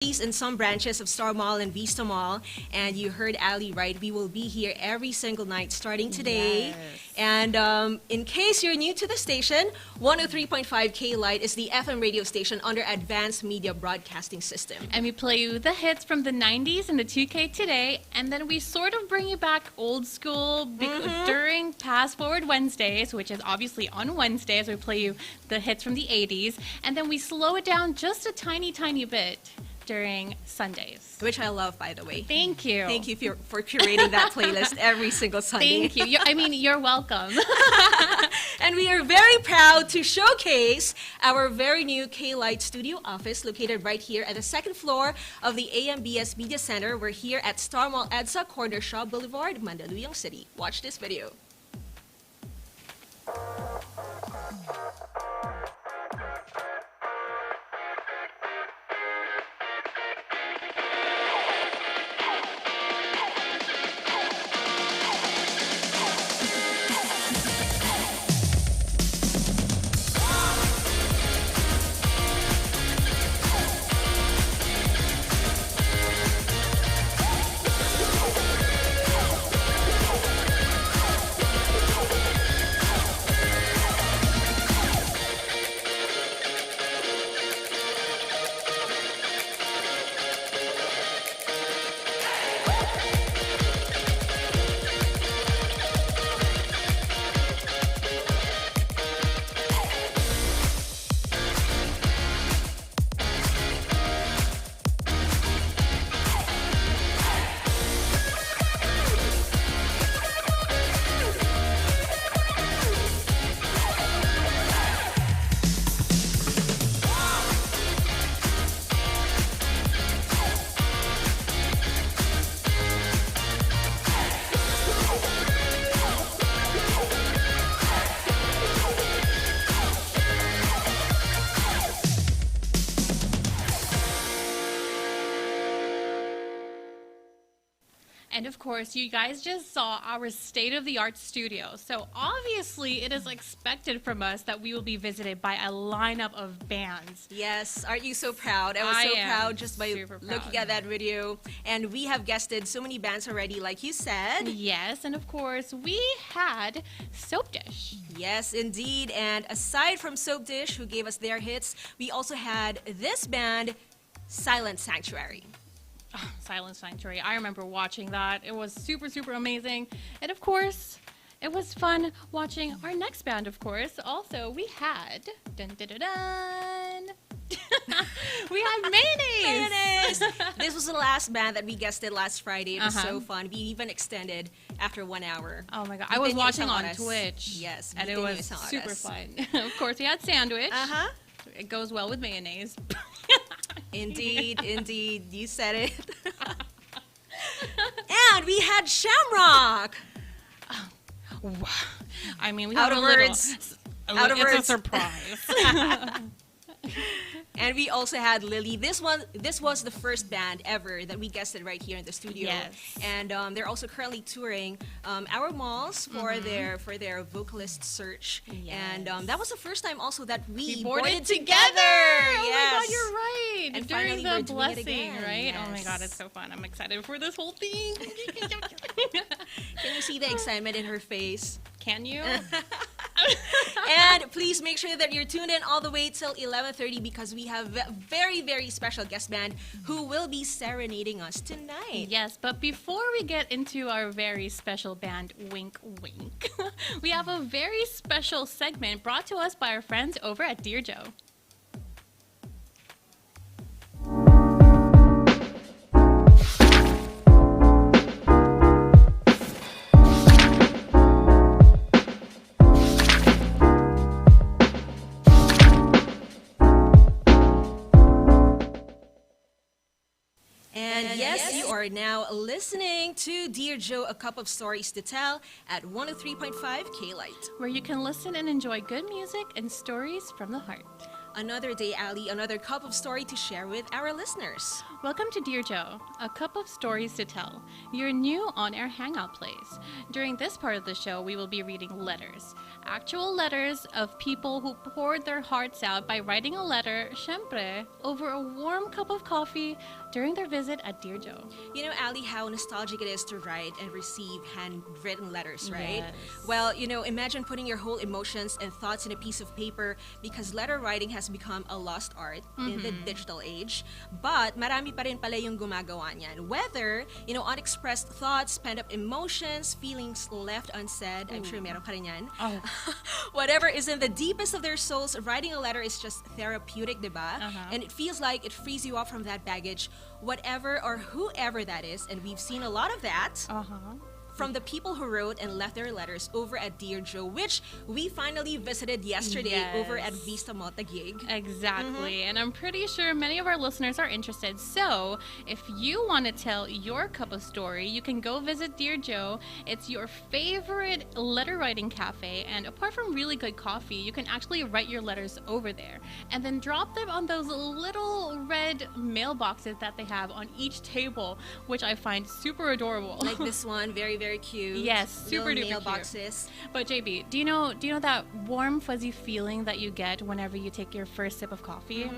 in some branches of Star Mall and Vista Mall. And you heard Ali right. We will be here every single night starting today. Yes. And in case you're new to the station, 103.5 K-Lite is the FM radio station under Advanced Media Broadcasting System. And we play you the hits from the 90s and the 2K today, and then we sort of bring you back old school during Pass Forward Wednesdays, which is obviously on Wednesdays. We play you the hits from the 80s, and then we slow it down just a tiny, tiny bit during Sundays. Which I love, by the way. Thank you. Thank you for curating that playlist every single Sunday. Thank you. You're welcome. And we are very proud to showcase our very new K-Lite studio office located right here at the second floor of the AMBS Media Center. We're here at Star Mall EDSA, Corner Shaw Boulevard, Mandaluyong City. Watch this video. And of course, you guys just saw our state-of-the-art studio. So obviously, it is expected from us that we will be visited by a lineup of bands. Yes, aren't you so proud? I was so proud just by looking at that video. And we have guested so many bands already, like you said. Yes, and of course, we had Soap Dish. Yes, indeed. And aside from Soap Dish, who gave us their hits, we also had this band, Silent Sanctuary. Oh, Silent Sanctuary. I remember watching that. It was super, super amazing. And of course, it was fun watching our next band, of course. Also, we had... Dun, dun, dun, dun. We had Mayonnaise! Mayonnaise! This was the last band that we guested last Friday. It was so fun. We even extended after 1 hour. Oh my god. I was watching on Twitch. Yes. And it was super fun. Of course, we had Sandwich. Uh-huh. It goes well with mayonnaise. Indeed, indeed. You said it. And we had Shamrock. I mean, we Out had of a little... words. Out of it's words. a surprise. And we also had Lily. This was the first band ever that we guested right here in the studio. Yes. And they're also currently touring our malls for their vocalist search. Yes. And that was the first time also that we boarded together. Oh Yes. my god, you're right. And during finally the we're doing it blessing, again. right? Yes. Oh my god, it's so fun. I'm excited for this whole thing. Can you see the excitement in her face? Can you? And please make sure that you're tuned in all the way till 11:30 because we have a very, very special guest band who will be serenading us tonight. Yes, but before we get into our very special band, Wink Wink, we have a very special segment brought to us by our friends over at Dear Joe. And yes, you are now listening to Dear Joe, A Cup of Stories to Tell at 103.5 K-Lite. Where you can listen and enjoy good music and stories from the heart. Another day, Ali, another cup of story to share with our listeners. Welcome to Dear Joe, a cup of stories to tell, your new on-air hangout place. During this part of the show, we will be reading letters. Actual letters of people who poured their hearts out by writing a letter, syempre, over a warm cup of coffee during their visit at Dear Joe. You know, Ali, how nostalgic it is to write and receive handwritten letters, right? Yes. Well, imagine putting your whole emotions and thoughts in a piece of paper because letter writing has become a lost art in the digital age. But marami pa rin pala yung gumagawa niyan. Whether, unexpressed thoughts, pent-up emotions, feelings left unsaid, I'm sure meron ka rin yan. Oh. Whatever is in the deepest of their souls, writing a letter is just therapeutic, diba? And it feels like it frees you up from that baggage, whatever or whoever that is. And we've seen a lot of that from the people who wrote and left their letters over at Dear Joe, which we finally visited yesterday over at Vista Mall Taguig. Exactly. And I'm pretty sure many of our listeners are interested. So if you want to tell your cup of story, you can go visit Dear Joe. It's your favorite letter writing cafe. And apart from really good coffee, you can actually write your letters over there and then drop them on those little red mailboxes that they have on each table, which I find super adorable. Like this one, very, very cute. Yes, super Little duper mailboxes. cute. But JB, do you know that warm fuzzy feeling that you get whenever you take your first sip of coffee?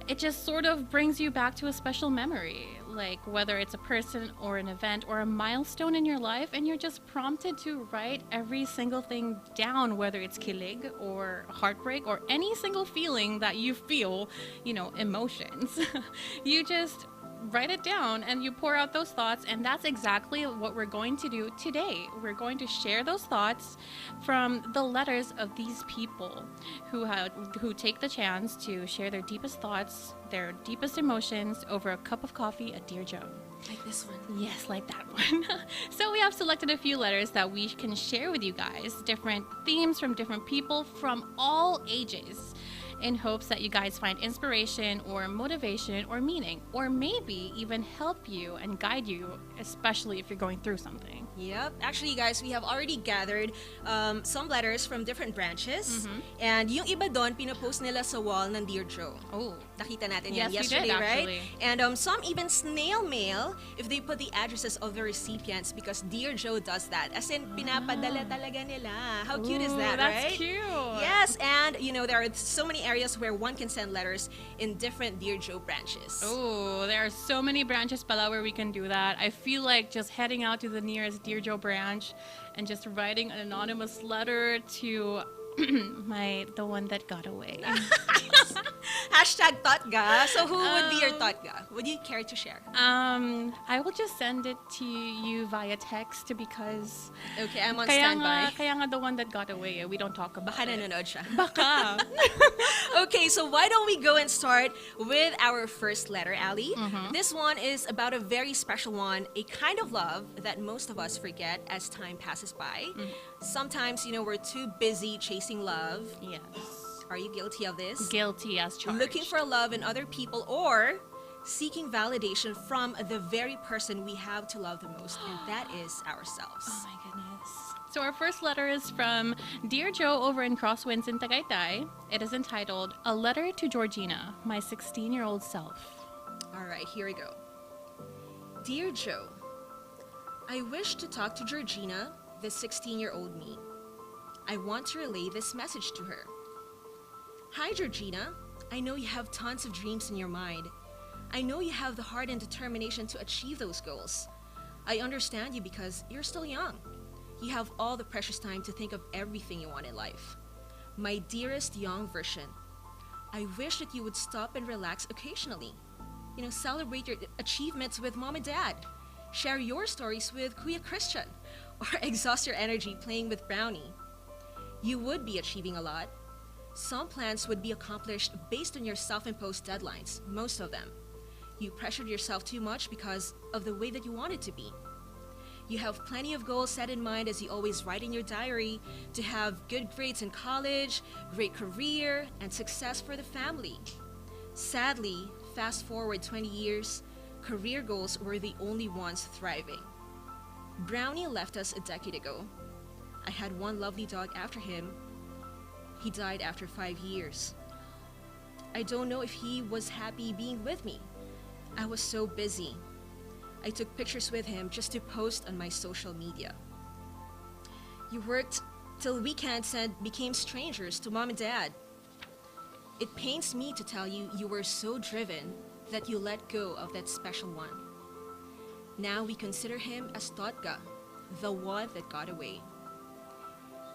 It just sort of brings you back to a special memory, like whether it's a person or an event or a milestone in your life, and you're just prompted to write every single thing down, whether it's kilig or heartbreak or any single feeling that you feel, emotions. You just write it down and you pour out those thoughts, and that's exactly what we're going to do today. We're going to share those thoughts from the letters of these people who take the chance to share their deepest thoughts, their deepest emotions over a cup of coffee at Dear Joe. Like this one. Yes, like that one. So we have selected a few letters that we can share with you guys, different themes from different people from all ages, in hopes that you guys find inspiration or motivation or meaning, or maybe even help you and guide you, especially if you're going through something. Yep. Actually, guys, we have already gathered some letters from different branches. And yung iba doon, pinapost nila sa wall ng Dear Joe. Oh. Nakita natin Yes, yan we yesterday, did, right? actually. And some even snail mail if they put the addresses of the recipients because Dear Joe does that. As in, pinapadala talaga nila. How cute is that, that's right? cute. Yes, and there are so many areas where one can send letters in different Dear Joe branches. Oh, there are so many branches pala where we can do that. I feel like just heading out to the nearest Dear Joe branch and just writing an anonymous letter to the one that got away. Hashtag Totga. So who would be your Totga? Would you care to share? I will just send it to you via text because Okay, I'm on kaya standby. kaya nga the one that got away, we don't talk about Baka it. nanonood siya. Baka. Okay, so why don't we go and start with our first letter, Ali? This one is about a very special one, a kind of love that most of us forget as time passes by. Sometimes, we're too busy chasing love. Yes. Are you guilty of this? Guilty as charged. Looking for love in other people or seeking validation from the very person we have to love the most, and that is ourselves. Oh my goodness. So our first letter is from Dear Joe over in Crosswinds in Tagaytay. It is entitled, A Letter to Georgina, My 16-Year-Old Self. All right, here we go. Dear Joe, I wish to talk to Georgina, the 16-year-old me. I want to relay this message to her. Hi, Georgina. I know you have tons of dreams in your mind. I know you have the heart and determination to achieve those goals. I understand you because you're still young. You have all the precious time to think of everything you want in life. My dearest young version, I wish that you would stop and relax occasionally. Celebrate your achievements with mom and dad. Share your stories with Kuya Christian. Or exhaust your energy playing with Brownie. You would be achieving a lot. Some plans would be accomplished based on your self-imposed deadlines, most of them. You pressured yourself too much because of the way that you wanted to be. You have plenty of goals set in mind as you always write in your diary to have good grades in college, great career, and success for the family. Sadly, fast forward 20 years, career goals were the only ones thriving. Brownie left us a decade ago. I had one lovely dog after him. He died after 5 years. I don't know if he was happy being with me. I was so busy. I took pictures with him just to post on my social media. You worked till weekends and became strangers to mom and dad. It pains me to tell you you were so driven that you let go of that special one. Now we consider him as Totga, the one that got away.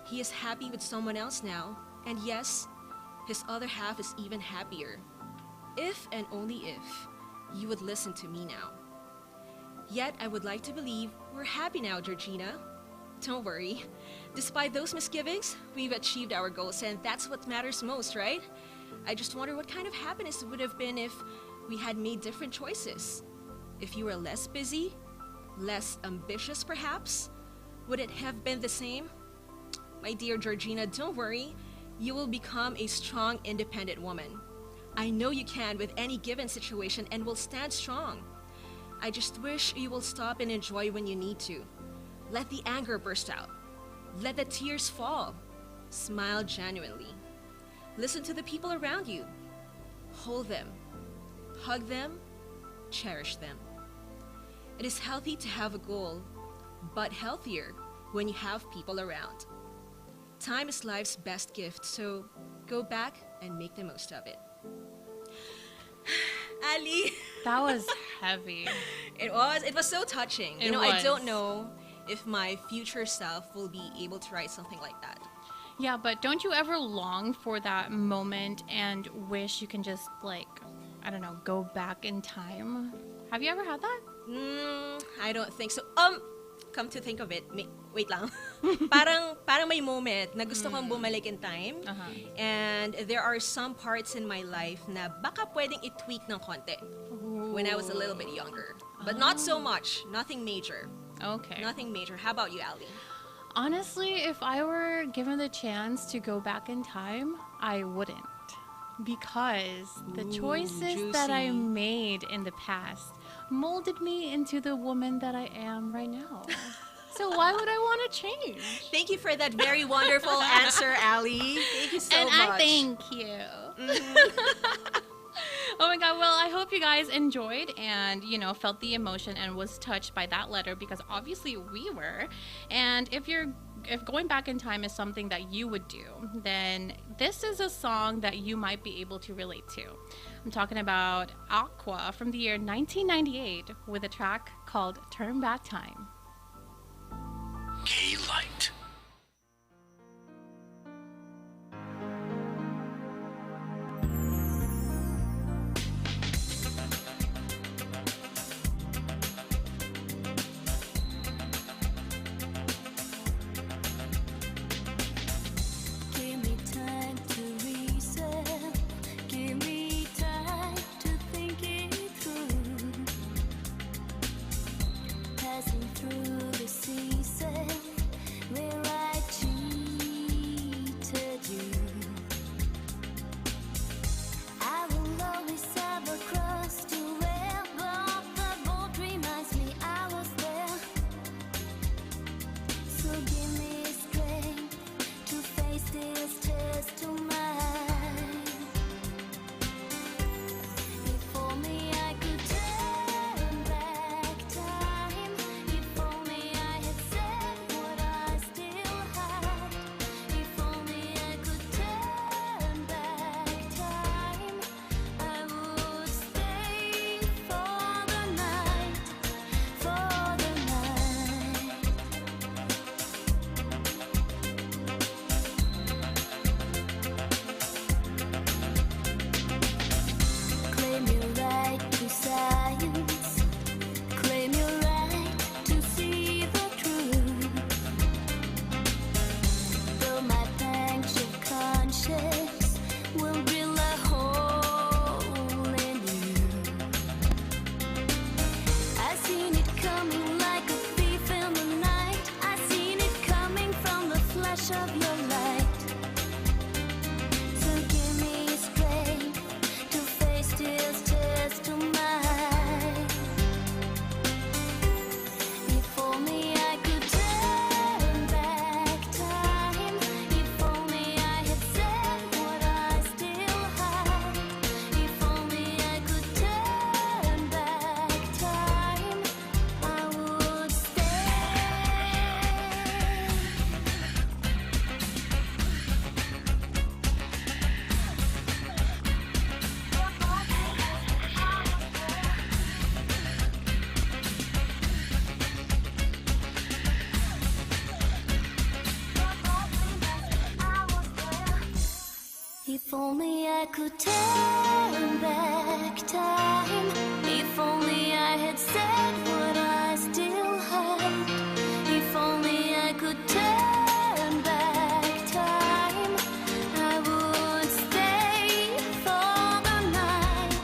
He is happy with someone else now, and yes, his other half is even happier. If and only if you would listen to me now. Yet I would like to believe we're happy now, Georgina. Don't worry. Despite those misgivings, we've achieved our goals, and that's what matters most, right? I just wonder what kind of happiness it would have been if we had made different choices. If you were less busy, less ambitious perhaps, would it have been the same? My dear Georgina, don't worry. You will become a strong, independent woman. I know you can with any given situation and will stand strong. I just wish you will stop and enjoy when you need to. Let the anger burst out. Let the tears fall. Smile genuinely. Listen to the people around you. Hold them. Hug them. Cherish them. It is healthy to have a goal, but healthier when you have people around. Time is life's best gift, so go back and make the most of it. Ali. That was heavy. It was so touching. It I was. don't know if my future self will be able to write something like that. Yeah, but don't you ever long for that moment and wish you can just, like, I don't know, go back in time? Have you ever had that? I don't think so. Come to think of it, wait lang. parang may moment na gusto kong bumalik in time. And there are some parts in my life na baka pwedeng i-tweak ng konti when I was a little bit younger. But not so much. Nothing major. Okay. Nothing major. How about you, Ali? Honestly, if I were given the chance to go back in time, I wouldn't. Because the choices that I juicy. made in the past molded me into the woman that I am right now. So why would I want to change? Thank you for that very wonderful answer, Ali. Thank you so And much. I thank you. Oh my god, well, I hope you guys enjoyed and, felt the emotion and was touched by that letter, because obviously we were. And if going back in time is something that you would do, then this is a song that you might be able to relate to. I'm talking about Aqua from the year 1998 with a track called Turn Back Time. K-Lite. Give me time to reason. Give me time to think it through. Passing through the season, only I could turn back time. If only I had said what I still had. If only I could turn back time, I would stay for the night.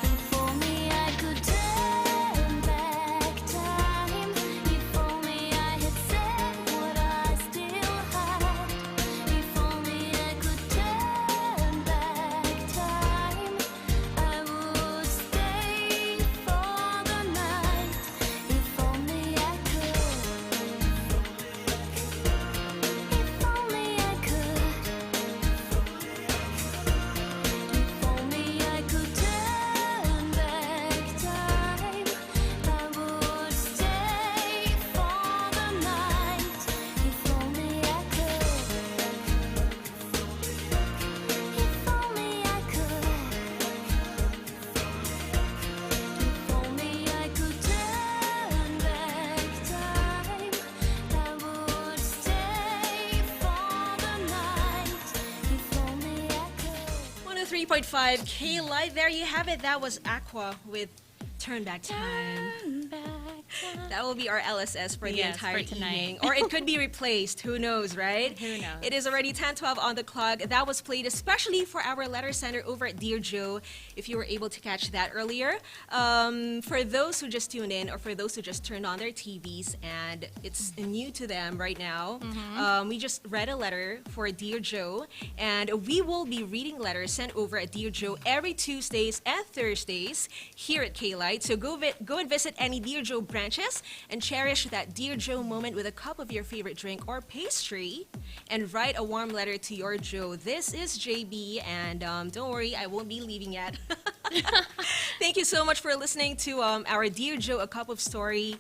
If only I could turn back time. If only I had said what I still had. If only I could turn back time, I would stay for the night. If only I could. If only I could. If only I could turn back time, I would stay for the night. If only I could. If only I could. If only I could turn back time, I would stay for the night. If only I could. 103.5 K-Lite. There you have it. That was Aqua with Turn Back Time. Turn back time. That will be our LSS for the Yes, entire for tonight. evening. Or it could be replaced. Who knows, right? Who knows? It is already 10:12 on the clock. That was played especially for our letter sender over at Dear Joe, if you were able to catch that earlier. For those who just tuned in or for those who just turned on their TVs and it's new to them right now, we just read a letter for Dear Joe, and we will be reading letters sent over at Dear Joe every Tuesdays and Thursdays here at K-Lite. So go and visit any Dear Joe branches and cherish that Dear Joe moment with a cup of your favorite drink or pastry and write a warm letter to your Joe. This is JB, and don't worry, I won't be leaving yet. Thank you so much for listening to our Dear Joe A Cup of Story.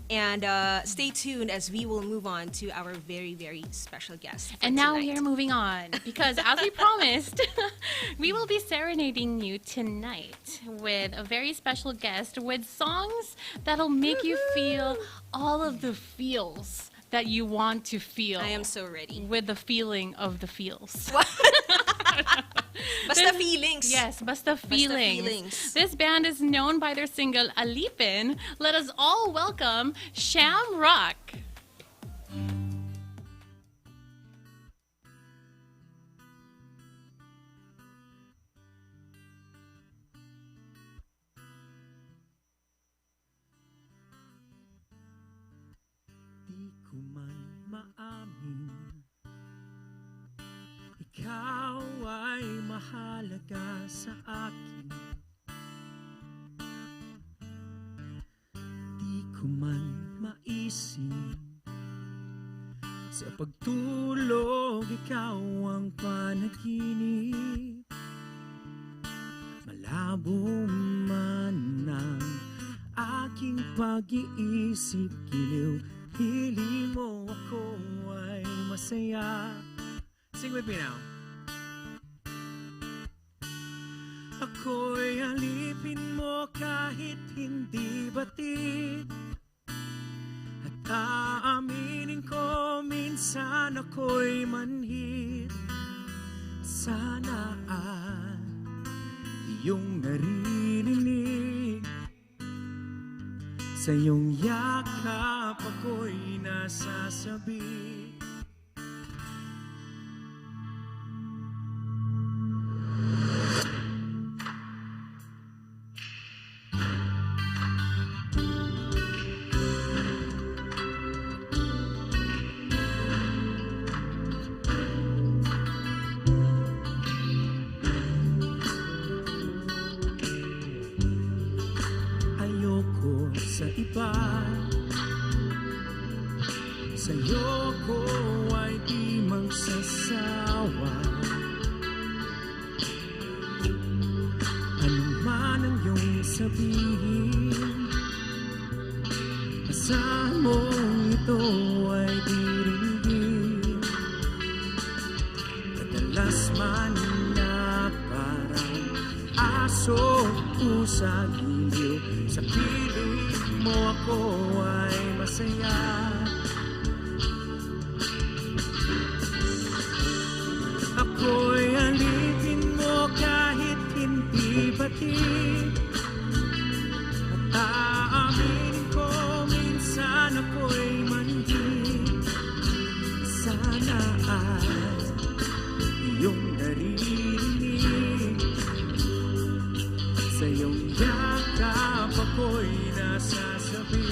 And stay tuned as we will move on to our very, very special guest. for And now tonight. we are moving on because, as we promised, we will be serenading you tonight with a very special guest with songs that'll make you feel all of the feels that you want to feel. I am so ready. With the feeling of the feels. Basta feelings. Yes, basta feelings. feelings. This band is known by their single Alipin. Let us all welcome Shamrock. Di ko man maamin, ikaw ay mahalaga sa akin. Di ko man maisip, sa pagtulog ikaw ang panaginip. Malabo man ang aking pag-iisip, giliw hiling mo ako ay masaya. Sing with me now. Ako'y alipin mo kahit hindi batid, at aaminin ko minsan ako'y manhid. Sana ay iyong naririnig, sa iyong yakap ako'y nasasabi. Ayoko sa iba, sa'yo ko ay di magsasawa. Ano man ang iyong sabihin, asahan mo ito ay diringgin. Kadalas man na parang aso pusa giliw, sa piling mo ako ay masaya. Ako'y alipin nasasabi.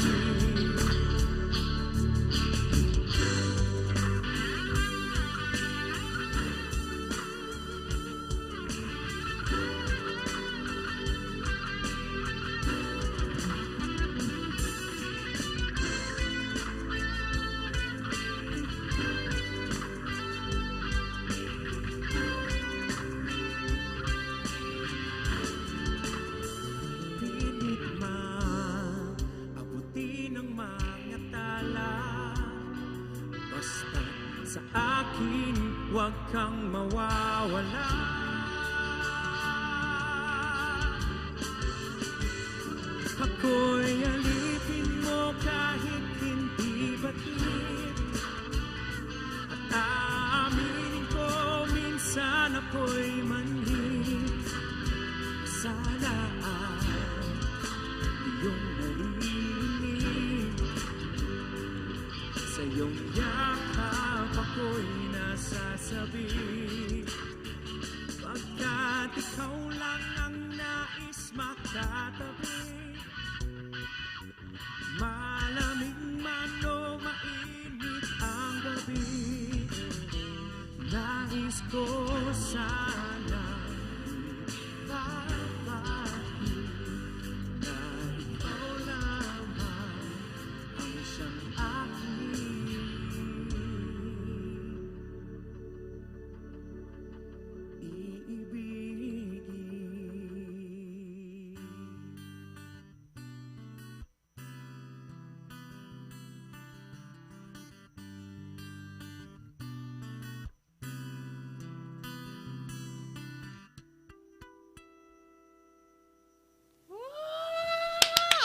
Pilit maabuti ng mga tala, basta sa akin huwag kang mawawala. Ako'y alipin mo kahit hindi batid, at aaminin ko minsan ako'y manhid. Sana ay iyong narinig, sa iyong yakap ako'y nasasabi, pagkat ikaw lang ang nais makatabi. Malamig man o mainit ang gabi, nais ko sana ibabahagi na ikaw lamang ang siyang aking iibigin.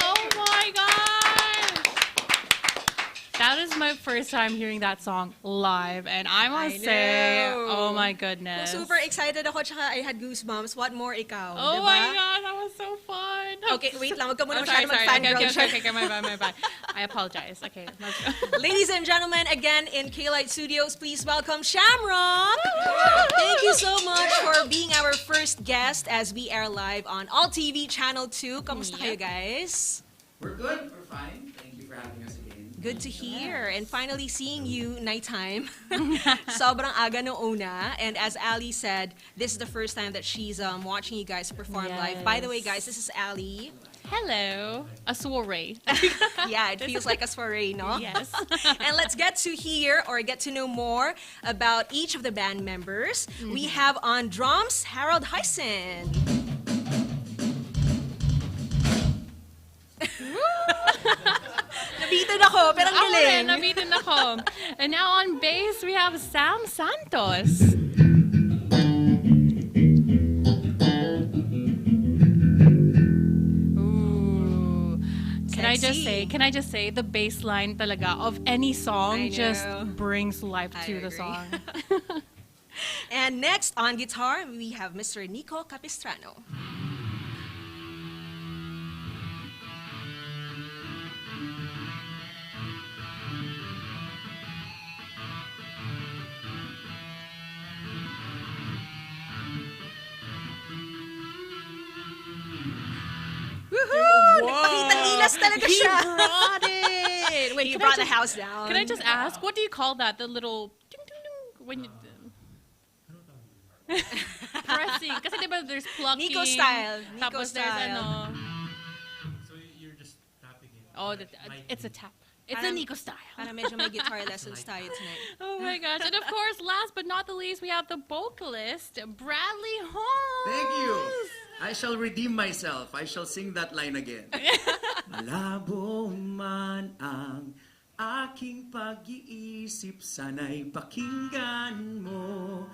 Oh my gosh! That is my first time hearing that song live, and I must say, know. oh my goodness. Super excited ako, tsaka I had goosebumps. What more ikaw, Oh diba? my gosh, that was so fun. Okay, wait lang. Huwag ka muna Oh, sorry, masyado sorry. mag-fangirl. Okay, my bad. I apologize. Okay, let's go. Ladies and gentlemen, again in K-Lite Studios, please welcome Shamrock. Thank you so much for being our first guest as we air live on AllTV Channel 2. Kamusta kayo, guys? We're good. We're fine. Thank you for having us again. Good to hear. And finally seeing you nighttime. Sobrang aga no una. And as Ali said, this is the first time that she's watching you guys perform live. By the way, guys, this is Ali. Hello. A soiree. Yeah, it feels like a soiree, no? Yes. And let's get to hear or get to know more about each of the band members. We have on drums, Harold Hyson. Nabitin ako, pero ang Ako rin, galing. nabitin ako. And now on bass, we have Sam Santos. Ooh. Sexy. Can I just say, the bass line talaga of any I song just know. brings life I to the agree. song. And next on guitar, we have Mr. Nico Capistrano. Woohoo! Nagpakitang ilas talaga He siya. brought it. Wait, He can brought I the just, house down. Can I just ask, what do you call that? The little ding, ding, ding, when you pressing. Kasi diba there's plucking. Nico style. Nico Tapos there's style. ano. So you're just tapping it. Oh, it's a tap. It's a Parang- Nico style. Para medyo may guitar lessons tayo tonight. Oh my gosh. And of course, last but not the least, we have the vocalist, Bradley Holmes. Thank you. I shall redeem myself. I shall sing that line again. Malabo man ang aking pag-iisip, sana'y pakinggan mo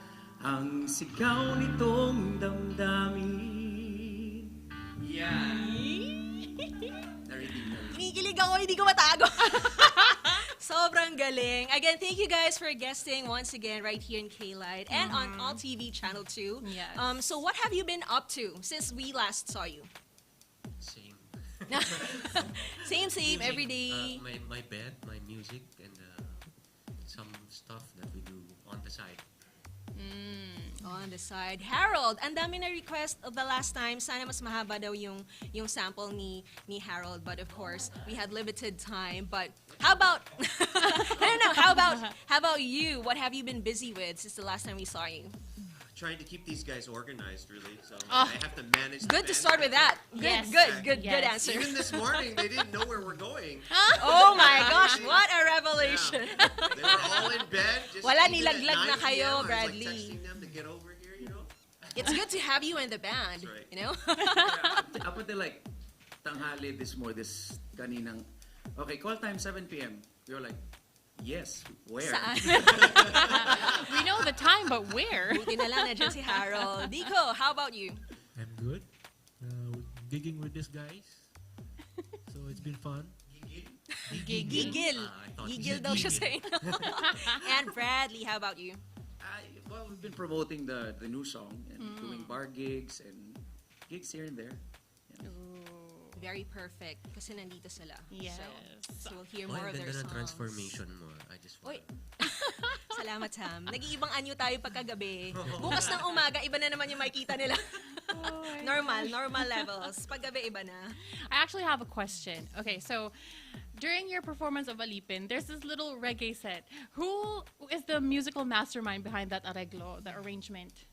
ang sigaw nitong damdamin. Yeah. Na-redeem na. Kinikilig ako, hindi ko matago. Sobrang galing. Again, thank you guys for guesting once again right here in K-Lite and on AllTV Channel 2. Yes. So what have you been up to since we last saw you? Same. Same, every day. My band, my music, and some stuff that we do on the side. On the side. Harold, ang dami na request of the last time. Sana mas mahaba daw yung sample ni Harold. But of course, we had limited time. But how about, no, how about you? What have you been busy with since the last time we saw you? Trying to keep these guys organized, really. So Oh. I have to manage. Good to start with that. Good, Yes. good Yes. answer. Even this morning, they didn't know where we're going. Oh my gosh, what a revelation. Yeah. They were all in bed. Just Wala, even nilaglag at na 9 kayo, PM, I was, Bradley. like, texting them to get over here, you know. It's good to have you in the band, That's right. you know? Up until like tanghali this kaninang, okay, call time 7 p.m. We were like, yes, where? Saan? We know the time, but where? Buti na lang nandiyan si Harold. Dico, how about you? I'm good. Gigging with these guys. So it's been fun. Gigil. I thought Gigil daw siya sa inyo. And Bradley, how about you? Well, we've been promoting the new song and doing bar gigs and gigs here and there. Very perfect kasi nandito sila. Yes. So we'll hear Oh, more ang of their ganda ng songs. transformation mo. I just Oy. want Salamat, Sam. Nag-iibang anyo tayo pagkagabi. Bukas ng umaga, iba na naman yung makikita nila. Normal levels. Paggabi, iba na. I actually have a question. Okay, so during your performance of Alipin, there's this little reggae set. Who is the musical mastermind behind that arreglo, the arrangement?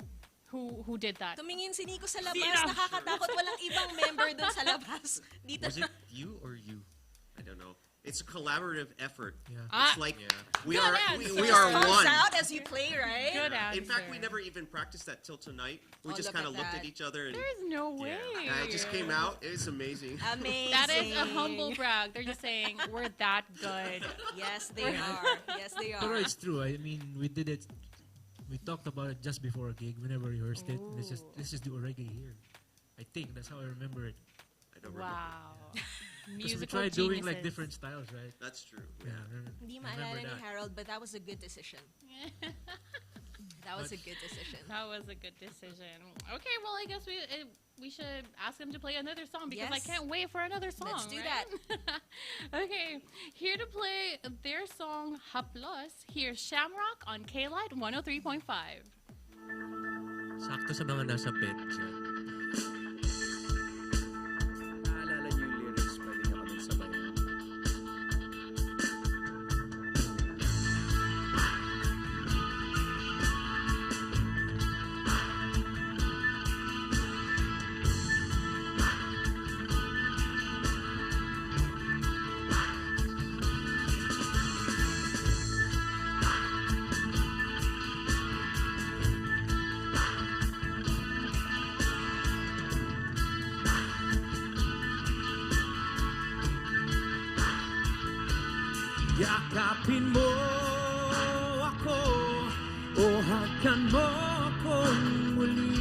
Who did that? Tumingin si Nico sa labas. Nakakatakot. Walang ibang member dun sa labas. Dito Was it you or you? I don't know. It's a collaborative effort. Yeah. It's like Yeah. we Good are answer. we It are just comes one. out as you play, right? Good answer. In fact, we never even practiced that till tonight. We Oh, just look kind of at looked that. at each other and There's no way. it just came out. It was amazing. Amazing. That is a humble brag. They're just saying we're that good. Yes, they are. Yes, they Pero are. it's true. I mean, we did it. We talked about it just before a gig. We never rehearsed it. Let's just do a reggae here. I think that's how I remember it. I don't remember. Wow. Because we Musical tried doing like geniuses. different styles, right? That's true. Yeah. Hindi remember maalala ni that. Harold, but that was a good decision. That was a good decision. That was a good decision. Okay, well, I guess we should ask them to play another song because I Yes. can't wait for another song. Let's do right? Okay, here to play their song Haplos, here's Shamrock on K-Lite 103.5. Sakto sa mga nasa bed dyan. Naalala niyo yung lyrics, pwede niyo kami sabay. Yakapin mo ako o hagkan mo akong muli.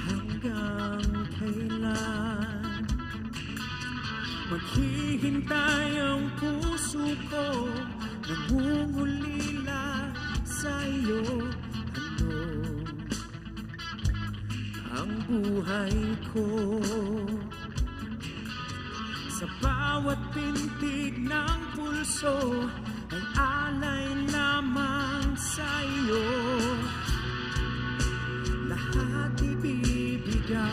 Hanggang kailan maghihintay ang puso ko, nangungulila sa iyo. Ano ang buhay ko? Sa bawat pintig ng pulso ay alay lamang sa iyo. Lahat ibibigay,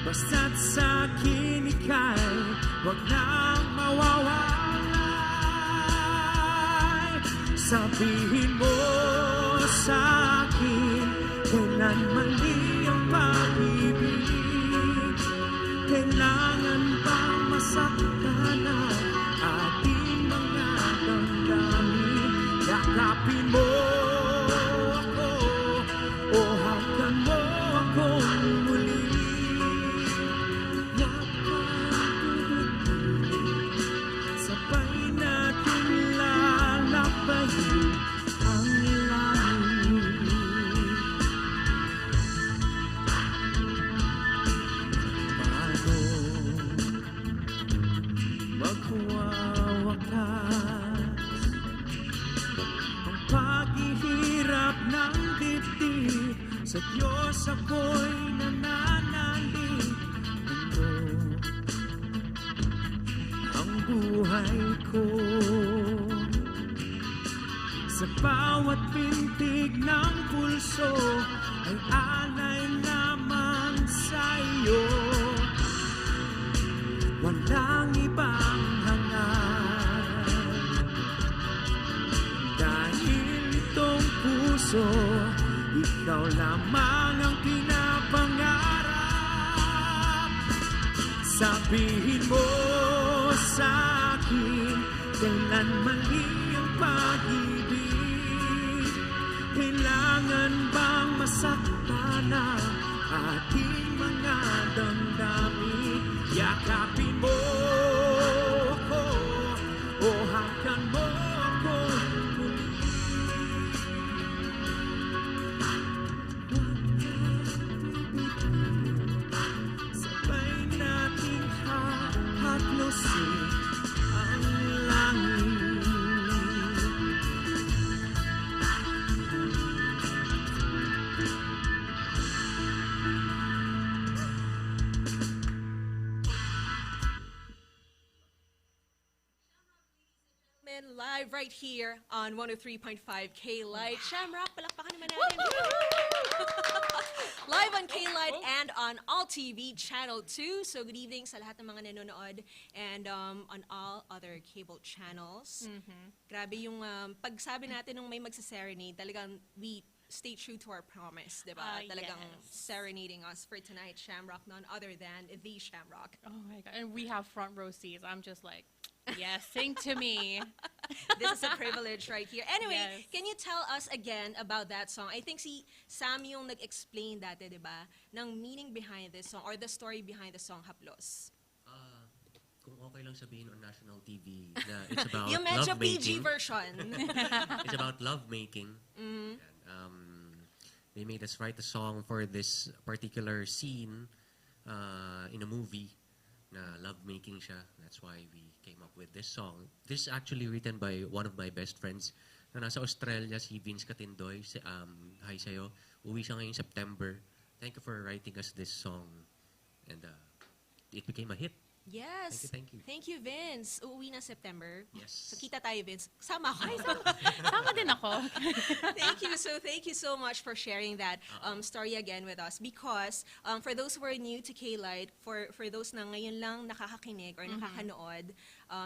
basta't sa'kin ika'y huwag nang mawawalay. Sabihin mo sa'kin kailan mali ang pag-ibig. Kailangan bang masaktan ang ating mga damdamin? Yakapin mo ako o hagkan mo akong muli. Sabay natin lalabayin ang langit. Paano magwawakas ang paghihirap ng dibdib buhay ko. Sa bawat pintig ng pulso ay alay lamang sa'yo. Walang ibang hangat, dahil itong puso, ikaw lamang ang pinapangarap. Sabihin mo sa akin, kailan mali ang pag-ibig? Kailangan bang masaktan na ating mga damdamin? Yakapin mo ako o hakan mo ako muli. Sabay nating hahaplosin ang langit. Live right here on 103.5 K-Lite. Shamrock, palakpakan naman natin. Live on K-Lite and on AllTV Channel 2. So good evening sa lahat ng mga nanonood and on all other cable channels. Grabe yung pagsabi natin nung may magsa-serenade, talagang we stay true to our promise, di ba? Talagang serenading us for tonight, Shamrock, none other than the Shamrock. Oh my God. And we have front row seats. I'm just like, yes, sing to me. This is a privilege right here. Anyway, Yes. can you tell us again about that song? I think si Sam yung nag-explain dati, di ba? Ng meaning behind this song or the story behind the song Haplos. Kung okay lang sabihin on national TV na it's about Yung medyo love PG making. version. It's about love making. They made us write a song for this particular scene in a movie na love making siya. That's why we came up with this song. This is actually written by one of my best friends na nasa Australia, si Vince Katindoy. Hi sa'yo. Uwi siya ngayong September. Thank you for writing us this song. And it became a hit. Yes. Thank you. Thank you, Vince. Uuwi na September. Yes. So kita tayo, Vince. Sama ako. Tama din ako. Thank you so much for sharing that story again with us. Because for those who are new to K-Lite, for those na ngayon lang nakakakinig or nakakanood,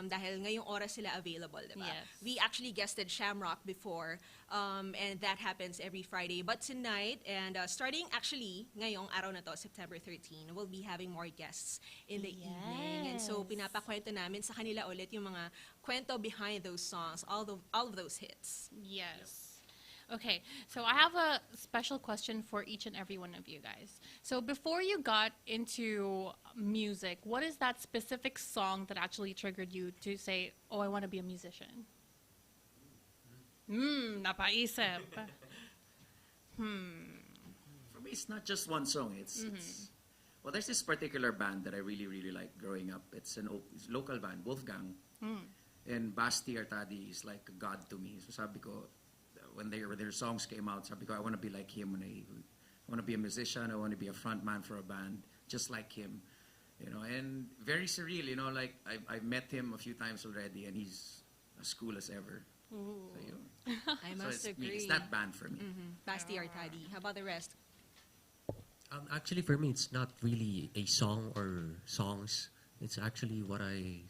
dahil ngayong oras sila available, diba? Yes. We actually guested Shamrock before, and that happens every Friday. But tonight, and starting actually ngayong araw na to, September 13, we'll be having more guests in the evening. And so pinapakwento namin sa kanila ulit yung mga kwento behind those songs, all of those hits. Yes. Okay, so I have a special question for each and every one of you guys. So before you got into music, what is that specific song that actually triggered you to say, oh, I want to be a musician? Napaisip. For me, it's not just one song. It's well, there's this particular band that I really, really like growing up. It's it's a local band, Wolfgang. And Basti Artadi is like a god to me. So sabi ko, when their songs came out, sabi ko, I want to be like him. I want to be a musician. I want to be a front man for a band, just like him. You know, and very surreal. You know, like I've met him a few times already, and he's as cool as ever. Ooh. So, you know, I so must agree. it's that band for me. Basti Artadi. How about the rest? Actually, for me, it's not really a song or songs. It's actually what I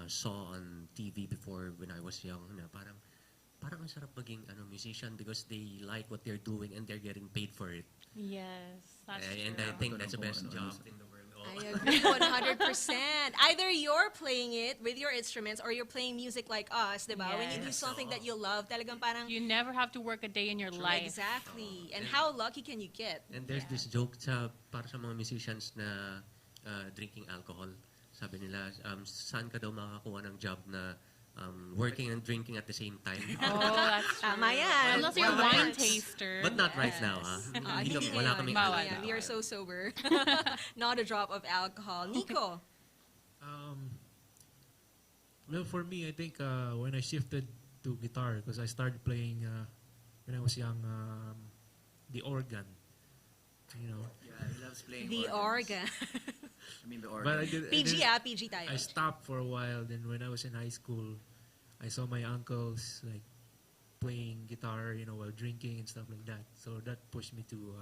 saw on TV before when I was young. Na parang ang sarap maging musician because they like what they're doing and they're getting paid for it. Yes, that's And true. I think that's the best job in the world. I agree 100%. Either you're playing it with your instruments or you're playing music like us, diba? When you do Yes. something that you love, talagang parang... You never have to work a day in your life. Exactly. And how lucky can you get? And there's this joke para sa mga musicians na drinking alcohol. Sabi nila, saan ka daw makakakuha ng job na working and drinking at the same time? Oh, that's true. Tama yan. Unless you're a Why wine not? taster. But not right now, Hindi wala ngayon. kaming Bawal. Yeah, we are so sober. Not a drop of alcohol. Nico? Well, for me, I think when I shifted to guitar, because I started playing when I was young, the organ. You know, Yeah, I love loves playing The organs. organ. I mean the But I organ. PG PG tayo. I stopped for a while. Then when I was in high school, I saw my uncles like playing guitar, while drinking and stuff like that. So that pushed me to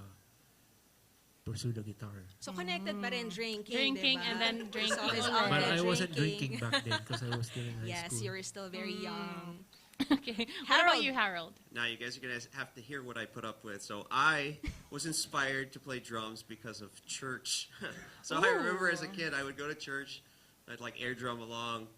pursue the guitar. So connected pa rin drinking, Drinking diba? and then drinking Saw his ulit. uncle But I wasn't drinking. drinking back then because I was still in high Yes, school. you were still very young. Okay. What Harold. about you, Harold? Now you guys are gonna have to hear what I put up with. So I was inspired to play drums because of church. So I remember as a kid, I would go to church, I'd like air drum along,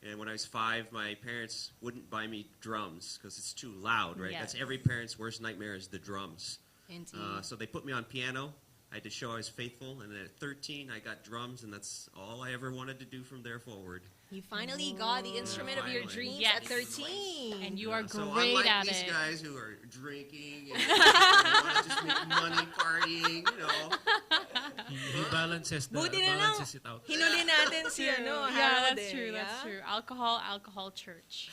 and when I was 5, my parents wouldn't buy me drums because it's too loud, right? Yes. That's every parent's worst nightmare is the drums. Indeed. So they put me on piano. I had to show I was faithful, and then at 13, I got drums, and that's all I ever wanted to do from there forward. You finally got the instrument of your Finally. dreams Yes. at 13. And you are So great unlike at these it. guys who are drinking and want to just make money partying, He balances Buti na lang. balances it out. Hinuli natin si Yeah, Harold that's true. yeah? That's true. Alcohol, church.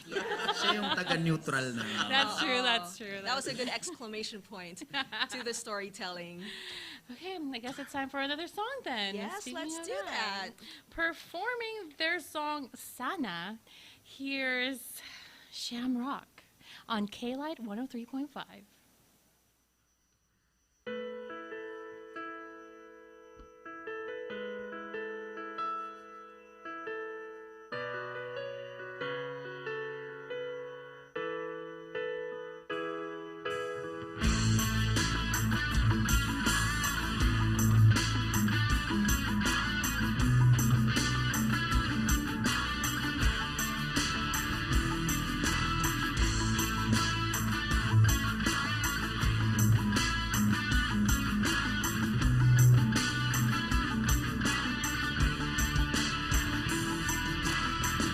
Siya yung taga-neutral na. That's true. That's true. That was a good exclamation point to the storytelling. Okay, I guess it's time for another song then. Yes, Speaking let's of do that. Performing their song Sana, here's Shamrock on K-Lite 103.5.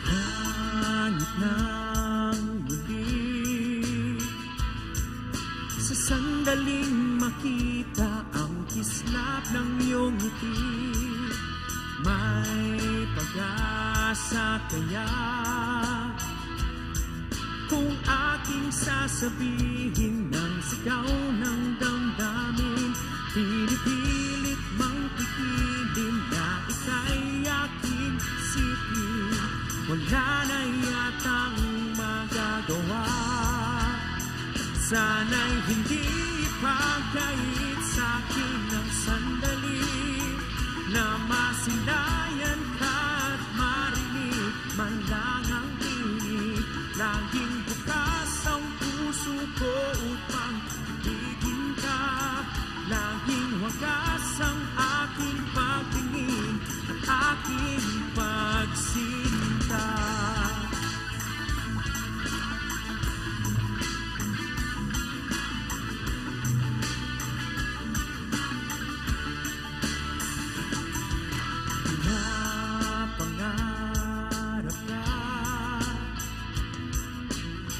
Hanip ng muli sa sandaling makita ang kislap ng iyong ngiti. May pag-asa kaya kung aking sasabihin ng sigaw ng damdamin, pinipilit mang pipilin na ika'y aking isipin. Wala na yatang magagawa. Sana'y hindi ipagkait sa'kin ng sandali na masilayan ka at marinig man lang ang tinig. Laging bukas ang puso ko upang ibigin ka. Laging wagas ang aking pagtingin at aking pagsinta. Pinapangarap ka,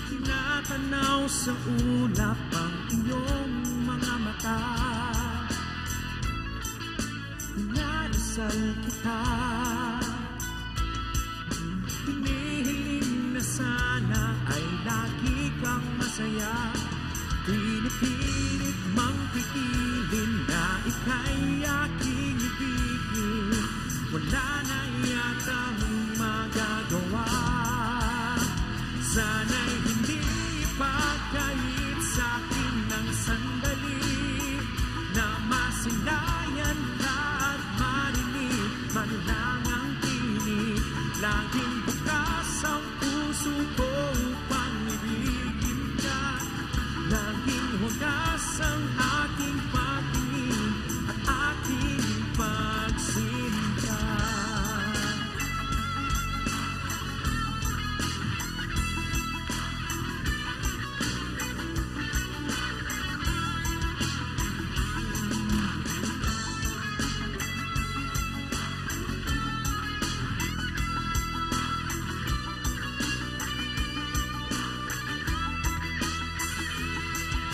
tinatanaw sa ulap ang iyong mga mata. Inarasal kita, hinihiling na sana ay lagi kang masaya. Pinipilit mang pipilin na ika'y aking ibigin. Wala na yatang magagawa. Sana'y hindi ipagkait sa'kin ng sandali na masilayan ka at marinig man lang ang tinig. Laging bukas ang puso ko upang ibigin ka. Laging wagas ang aking pagtingin at aking pagsinta.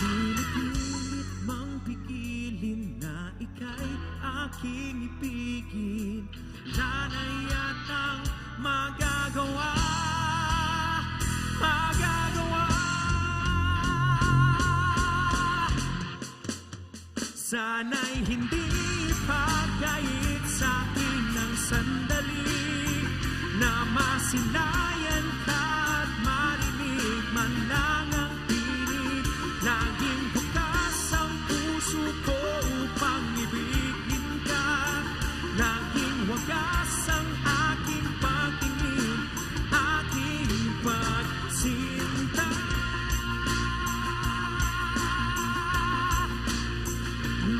Pinipilit mang pigilin na ika'y aking ibigin. Wala na yatang magagawa. Sana'y hindi pa Masilayan ka at marinig man lang ang tinig. Laging bukas ang puso ko upang ibigin ka. Laging wagas ang aking pagtingin, aking pagsinta.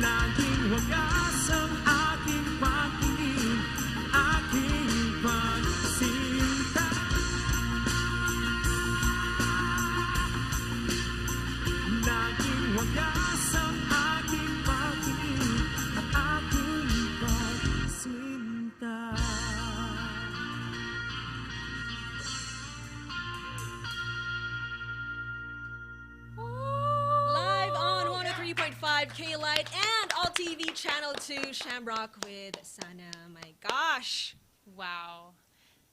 Laging wagas ang aking pagtingin, aking pagsinta. Laging wagas ang aking pagtingin at aking pagsinta. Live on 103.5 K-Lite and AllTV Channel 2 Shamrock with Sana. My gosh. Wow.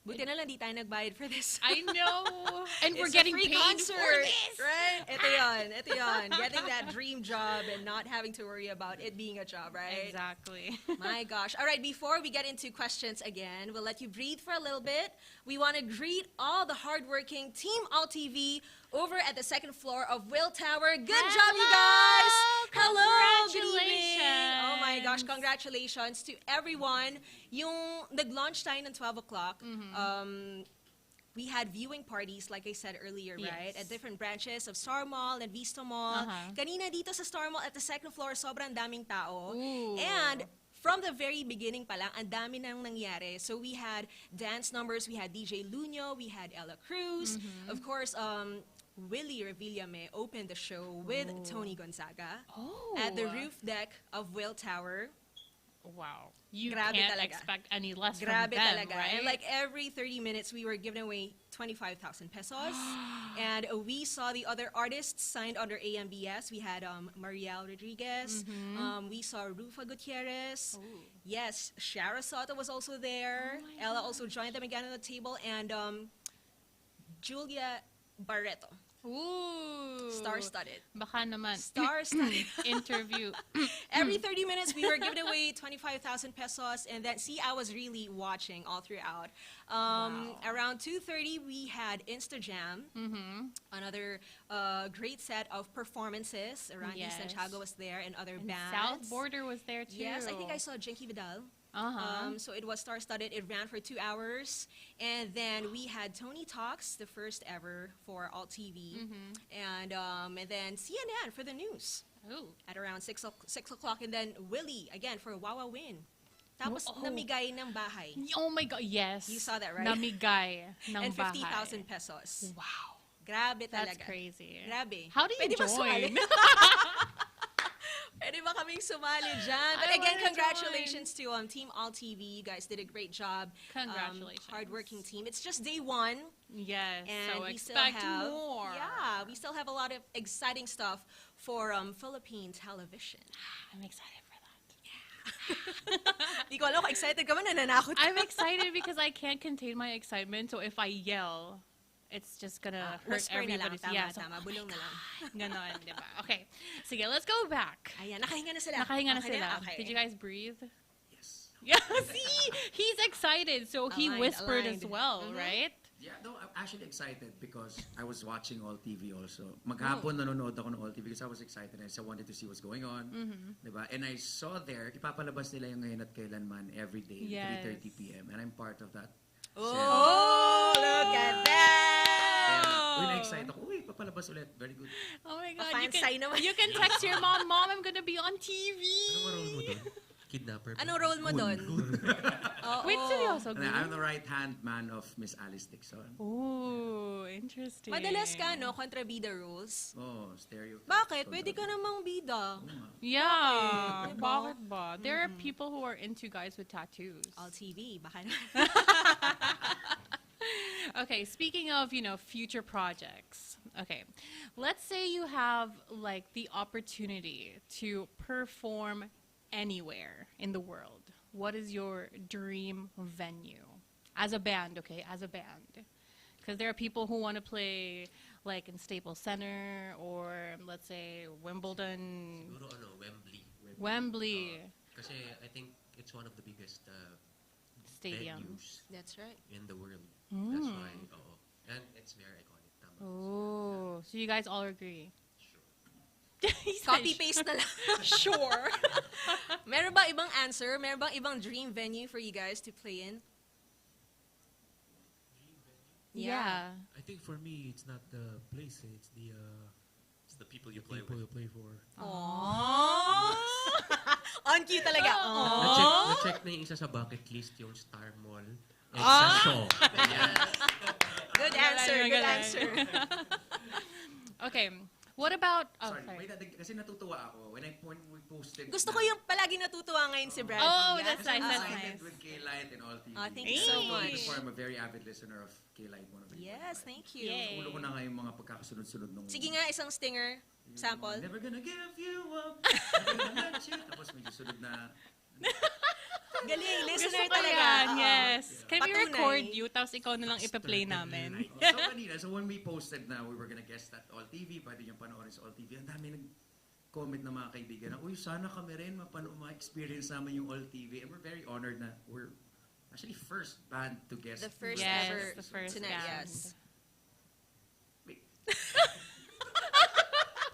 Buti na lang di tayo nagbayad for this. I know. And we're It's getting a free paid concert, for this. right? Ito yun. Getting that dream job and not having to worry about it being a job, right? Exactly. My gosh. All right, before we get into questions again, we'll let you breathe for a little bit. We want to greet all the hardworking Team AllTV over at the second floor of Will Tower. Good job, you guys! Hello! Good evening! Oh my gosh, congratulations to everyone. Yung nag-launch tayo ng 12 o'clock, we had viewing parties, like I said earlier, right? Yes. At different branches of Star Mall and Vista Mall. Kanina dito sa Star Mall at the second floor, sobrang daming tao. Ooh. And from the very beginning pa lang, ang dami nang nangyari. So we had dance numbers, we had DJ Luño, we had Ella Cruz. Of course, Willie Revillame opened the show with Tony Gonzaga at the roof deck of Will Tower. Wow. You Grabe can't talaga. expect any less Grabe from them, talaga. right? And like every 30 minutes, we were giving away 25,000 pesos. And we saw the other artists signed under AMBS. We had Mariel Rodriguez. We saw Rufa Gutierrez. Yes, Shara Soto was also there. Ella also joined them again on the table. And Julia Barreto. Ooh. Star-studded. Baka naman. Star-studded. Interview. Every 30 minutes, we were giving away 25,000 pesos. And then, see, I was really watching all throughout. Around 2:30, we had Instajam. Another great set of performances. Randy Yes. Santiago was there and other And bands. South Border was there too. Yes, I think I saw Jinky Vidal. So it was star-studded. It ran for 2 hours. And then we had Tony Talks, the first ever for AllTV. And then CNN for the news Ooh. at around 6 o'clock. And then Willie, again, for Wawa Win. Tapos namigay ng bahay. Oh my God, yes. You saw that, right? Namigay ng And bahay. 50,000 pesos. Wow. Grabe That's talaga. crazy. Grabe. How do you Pwede ba sumali? join? Pwede ba kaming sumali dyan? But I again, wanna congratulations to Team AllTV. You guys did a great job. Congratulations. Hardworking team. It's just day one. Yes, And so we still expect have more. Yeah, we still have a lot of exciting stuff for Philippine television. I'm excited for that. Di ko alam kung excited ka ba, nananakot ka. I'm excited because I can't contain my excitement. So if I yell, it's just gonna hurt Whisper na lang. everybody's. Tama, Yeah, so, tama. Bulong na lang. ganon, diba? Okay, sige, let's go back. Ayan, nakahinga na sila. Nakahinga na Okay sila. Okay. Did you guys breathe? Yes. Yeah, see? He's excited, so he Aligned, whispered as aligned. well, right? Yeah, no, I'm actually excited because I was watching AllTV also. Maghapon nanonood ako ng AllTV because I was excited and I wanted to see what's going on. Diba? And I saw there, ipapalabas nila yung ngayon at kailanman every day, Yes. 3:30 p.m. And I'm part of that. Oh, look at that! Uy, na-excite ako. Uy, papalabas ulit. Very good. Oh my God, Fansay naman. you can text your mom, Mom, I'm gonna be on TV. Anong role mo doon? Kidnapper? Anong role mo doon? Oo. Wait, seryoso? And I'm the right-hand man of Miss Alice Dixon. Ooh, interesting. Madalas ka, no? Kontrabida rules. Oh, stereo. Bakit? Pwede ka namang bida. Yeah, Diba? bakit ba? There are people who are into guys with tattoos. AllTV, baka na. Okay, speaking of, future projects. Okay, let's say you have like the opportunity to perform anywhere in the world. What is your dream venue? As a band, okay, as a band. Because there are people who want to play like in Staples Center or let's say Wimbledon. Siguro Wembley. Wembley. Kasi I think it's one of the biggest Stadiums. venues That's right. in the world. Mm. That's So you guys all agree? He said Copy-paste na lang. Sure. Meron ba ibang answer? Meron bang ibang dream venue for you guys to play in? Yeah. I think for me, it's not the place, it's the It's the people you play people with. you play for. Aww. On cue talaga. Na-check na yung isa sa bucket list, yung Star Mall. Extra Good answer, good Galing. answer. Okay. What about... Oh, Sorry, sorry. wait, kasi natutuwa ako when we posted. Gusto ko yung palagi natutuwa ngayon si Bradley. Oh, Yeah. that's nice, that's Excited nice. with K-Lite and AllTV. Thank you so much. Before, I'm a very avid listener of K-Lite. One of the Yes, thank you. Yay. Ulo ko na nga yung mga pagkakasunod-sunod nung... Sige nga, isang stinger sample. Never gonna give you up. Never gonna let you. Tapos may sunod na... Galing, Gusto listener ko talaga. yan, Oo. yes. Can we Patunay. record you, tapos ikaw na lang ipa-play namin? So kanina, so when we posted na we were gonna guest at AllTV, pwede nyo panoorin sa AllTV, ang dami nag-comment ng mga kaibigan na, uy, sana kami rin ma-experience namin yung AllTV. And we're very honored na we're actually first band to guest. The first Yes, ever the first tonight, band. yes. Wait,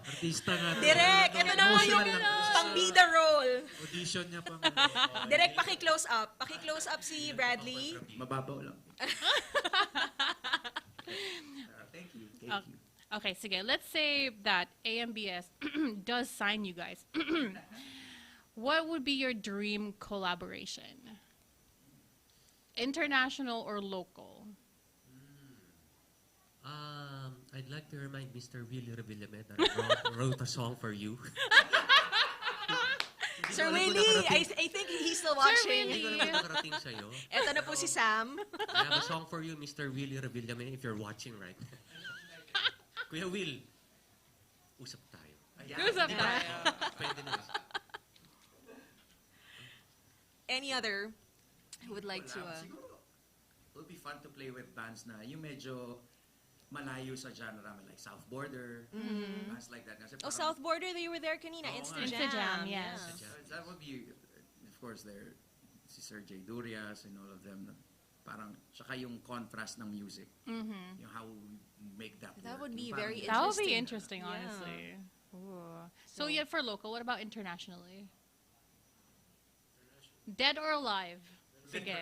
Artista nga. Direk, ito na nga yung Emotional lang. pang-bida role. Audition niya pang... Direk, paki-close up. Paki-close up si Bradley. mababaw lang. Thank you, thank Okay. you. Okay, sige. Let's say that AMBS does sign you guys. What would be your dream collaboration? International or local? I'd like to remind Mr. Willie Revillame that I wrote a song for you. Sir Willie, I think he's still watching. Hindi ko naman nakarating sa'yo. Ito na po si Sam. I have a song for you, Mr. Willie Revillame, if you're watching right. Kuya Will, usap tayo. Usap tayo. Pwede na. Any other who would like to... Siguro, it would be fun to play with bands na yung medyo malayo sa genre, like South Border, bands like that. Kasi Oh, parang- South Border, they were there kanina. Oo Insta nga. Jam. Insta-Jam, yes. That would be, of course, there, si Sir J. Durias and all of them. Parang, tsaka yung contrast ng music. Yung how we make that That work. would be Yung parang- very That would be Interesting. interesting, Yeah. honestly. Ooh. So yeah, for local, what about internationally? Dead or alive? Sige.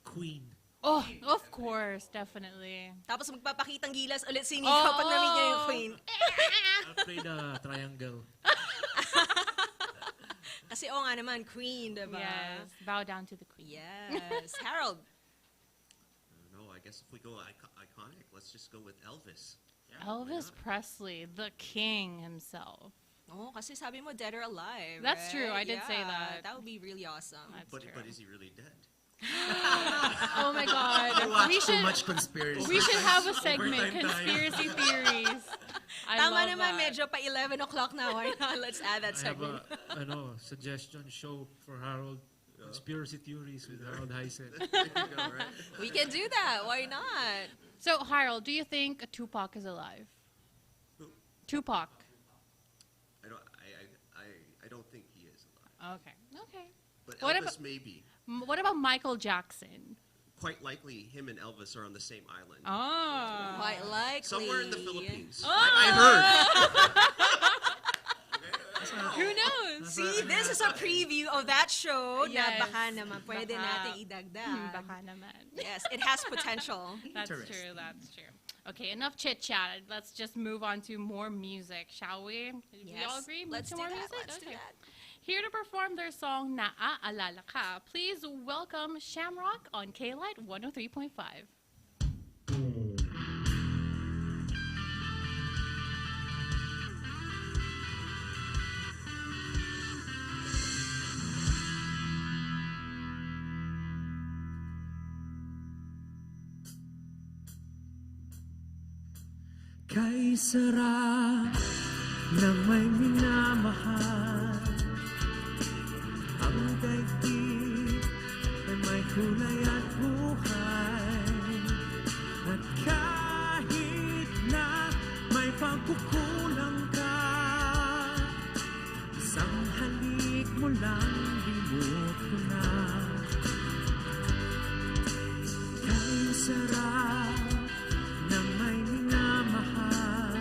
Queen. Oh, of course, definitely. Tapos magpapakitang gilas ulit si Nico pag na-meet niya yung Queen. I'll play the triangle. Kasi nga naman, Queen, diba? Yes, bow down to the queen. Yes. Harold. No, I guess if we go iconic, let's just go with Elvis. Elvis Presley, the king himself. Oh, kasi sabi mo, dead or alive, That's right? true, I did say Yeah, that. That would be really awesome. That's But true. is he really dead? Oh my God, we Too should much conspiracy. we should have a segment, Overtime tayo. conspiracy theories. I Tama love naman, that. medyo pa 11 o'clock na. Why not? Let's add that I have segment. a suggestion show for Harold. Conspiracy theories with Harold Heisen. We can do that. Why not? So Harold, do you think Tupac is alive? Who? Tupac. I don't think he is alive. Okay. Okay. But What Elvis about- maybe. What about Michael Jackson? Quite likely, him and Elvis are on the same island. Oh. Quite likely. Somewhere in the Philippines. Oh. I heard. Who knows? See, this is a preview of that show Yes. na baka naman pwede Baka. natin idagdag. Baka naman. Yes, it has potential. That's true, that's true. Okay, enough chit-chat. Let's just move on to more music, shall we? We all agree? Move Let's to do more that. music? Let's do Okay. that. Here to perform their song, Naaalala Ka, please welcome Shamrock on K-Lite 103.5. Kay sarap ng may minamahal. Ang daigdig ay may kulay at buhay. At kahit na may pagkukulang ka, isang halik mo lang limot ko na. Kay sarap ng may minamahal.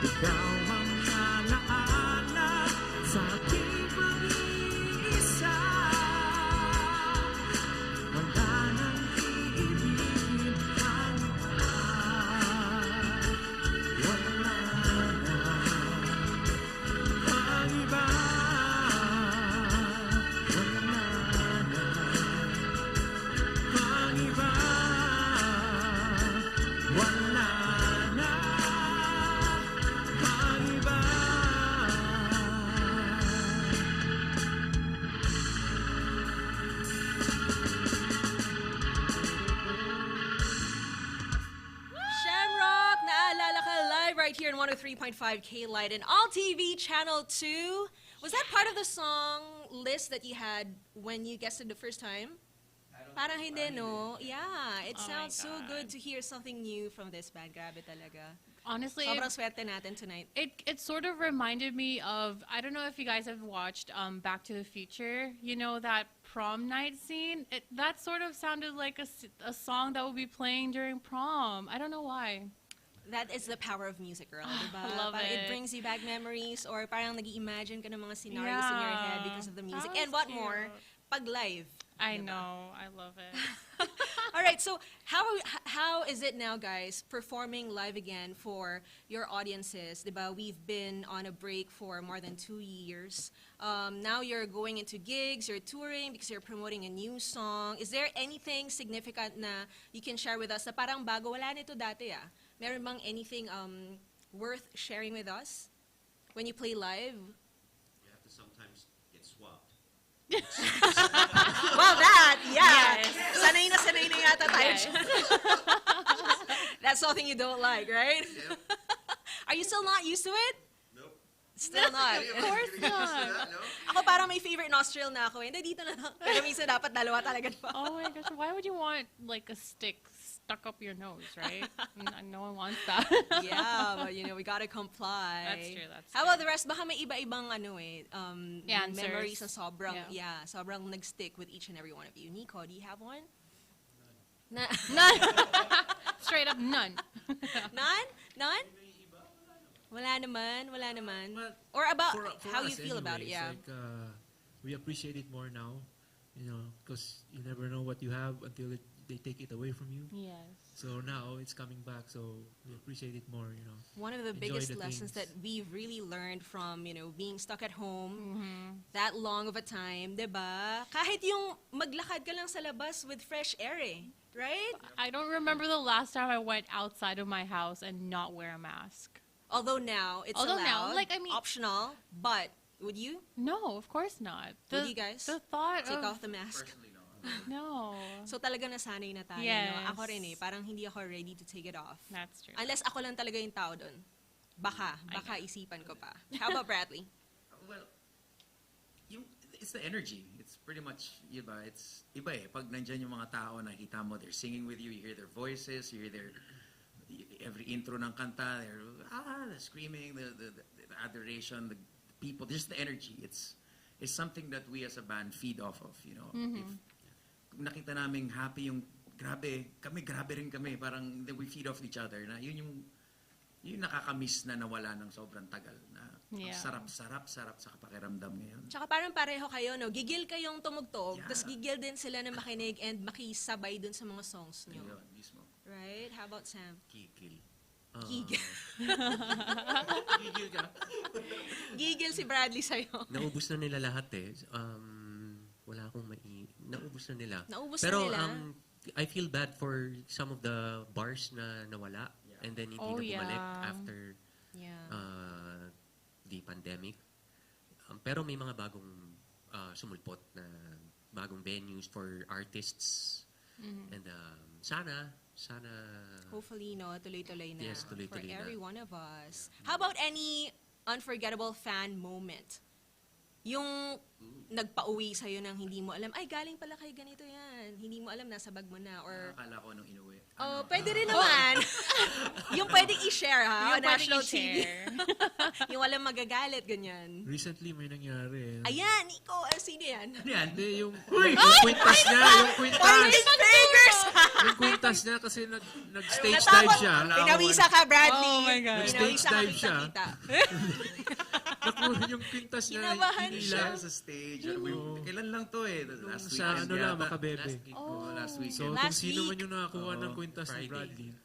Ikaw ang alaala sa aking pag-iisa. Wala nang iibigin pang iba. Wala na pang iba. Wala na pang iba. Wala na pang iba. Shamrock, naalala ka live right here in 103.5 K-Lite and AllTV Channel 2. Was that part of the song list that you had when you guessed it the first time? Parang hindi, no? Yeah, it Oh my sounds so God. good to hear something new from this band. Grabe talaga. Honestly, Sobrang swerte natin tonight. it sort of reminded me of, I don't know if you guys have watched Back to the Future. You know that prom night scene? That sort of sounded like a song that would be playing during prom. I don't know why. That is the power of music, girl, diba? I love Parang it. It brings you back memories or parang nag-i-imagine ka ng mga scenarios in your head because of the music. That And was what more, cute. pag live. I diba? know. I love it. All right, so how is it now, guys, performing live again for your audiences? Diba? We've been on a break for more than 2 years. Now you're going into gigs, you're touring because you're promoting a new song. Is there anything significant na you can share with us na parang bago, wala nito dati ah? Meron bang anything worth sharing with us when you play live? You have to sometimes get swapped. Well, that, yeah. Yes. Sanay na yata tayo Yes. dyan. That's something you don't like, right? Yep. Are you still not used to it? Nope. Still not. Of course not. No? Ako parang may favorite nostril na ako. Hindi, dito na lang. Pero minsan dapat dalawa talaga. Oh my gosh, why would you want like a stick stuck up your nose, right? No one wants that. Yeah, but you know, we gotta comply. That's true, that's How true. about the rest? Baka may iba-ibang Answers. memories na sobrang, Yeah. sobrang nag-stick with each and every one of you. Nico, do you have one? None. None. Straight up none. None? None? Wala naman. But Or about for how you us feel about it, anyways, yeah. Like, we appreciate it more now, you know, because you never know what you have until they take it away from you. Yes. So now it's coming back, so we appreciate it more, you know. One of the Enjoy biggest the lessons things. that we've really learned from, you know, being stuck at home Mm-hmm. that long of a time, 'di ba? Kahit yung maglakad ka lang sa labas with fresh air, eh, right? I don't remember the last time I went outside of my house and not wear a mask. Although now it's Although now, allowed, like, I mean- optional, but would you No, of course not. Would you guys The thought take of off the mask? Personally, no. no. So talaga nasanay na tayo, no? Yes. Ako rin eh, parang hindi ako ready to take it off. That's true. Unless ako lang talaga yung tao doon. Baka isipan ko pa. How about Bradley? Well, it's the energy. It's pretty much, iba. It's iba eh. Pag nandyan yung mga tao, nakita mo, they're singing with you, you hear their voices, you hear their, every intro ng kanta, they're, the screaming, the adoration, the people, just the energy. It's something that we as a band feed off of, you know. If nakita namin happy yung, grabe rin kami. Parang we feed off each other. Na yun yung nakakamiss na nawala ng sobrang tagal. Na Yeah. sarap sa pakiramdam ngayon. Tsaka parang pareho kayo, no? Gigil kayong tumugtog, Yeah. tapos gigil din sila na makinig and makisabay dun sa mga songs nyo. Ayun, mismo. Right? How about Sam? Kikil. Gigil. Gigil ka? Gigil si Bradley sa'yo. Naubos na nila lahat eh. Wala akong naubos na nila. Naubos Pero, na nila? I feel bad for some of the bars na nawala and then hindi Oh, na bumalik yeah. after Yeah. the pandemic. Pero may mga bagong sumulpot na bagong venues for artists. And sana Hopefully, no, tuloy-tuloy na Yes, tuloy-tuloy for na. every one of us. How about any unforgettable fan moment? Yung nagpa-uwi sa'yo nang hindi mo alam, ay, galing pala kay ganito yan. Hindi mo alam, nasa bag mo na. Or, Akala ko nung inuwi. Oh, pwede rin naman. Yung pwedeng i-share, ha? Yung on national pwedeng TV. i-share. Yung walang magagalit, ganyan. Recently, may nangyari. Ayan, Nico. Sino yan? Yan. Hindi, yung kwintas niya. Yung kwintas. Pointing fingers! Yung kwintas niya kasi nag-stage dive Natakot. siya. Pinawisa ka, Bradley. Oh my God. Pinawisa ka, Stage dive siya. kita-kita. Nakuha yung kwintas niya. Kinabahan hinila. Sa stage. Kailan lang to eh? Last week. Sa ano lang, makabebe. Last week. So, kung Last sino man week. yung nakakuha ng kwintas ni Friday.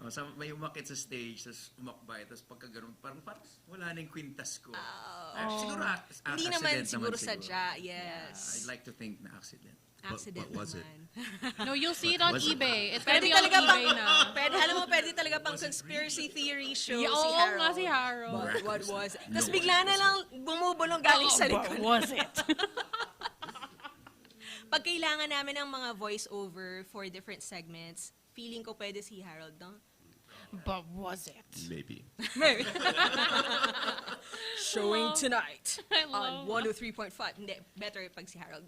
Bradley, May umakit sa stage, tapos umakbay, tapos pagka ganun, parang wala na yung kwintas ko. Siguro Hindi naman siguro siguro. sadya. Yes. I'd like to think na accident. Accident what was it? naman. No, you'll see it on Was it? eBay. It's gonna Pwede be on talaga pang, eBay na. alam mo, pwede talaga pang conspiracy theory show Yeah, si oo Harold. nga si Harold. What was it? Tapos bigla na lang bumubulong galing sa likod. Was it? Pag kailangan namin ng mga voice-over for different segments, feeling ko pwede si Harold, no? But was it? Maybe. Showing tonight I on love 103.5. Hindi, better pag si Harold.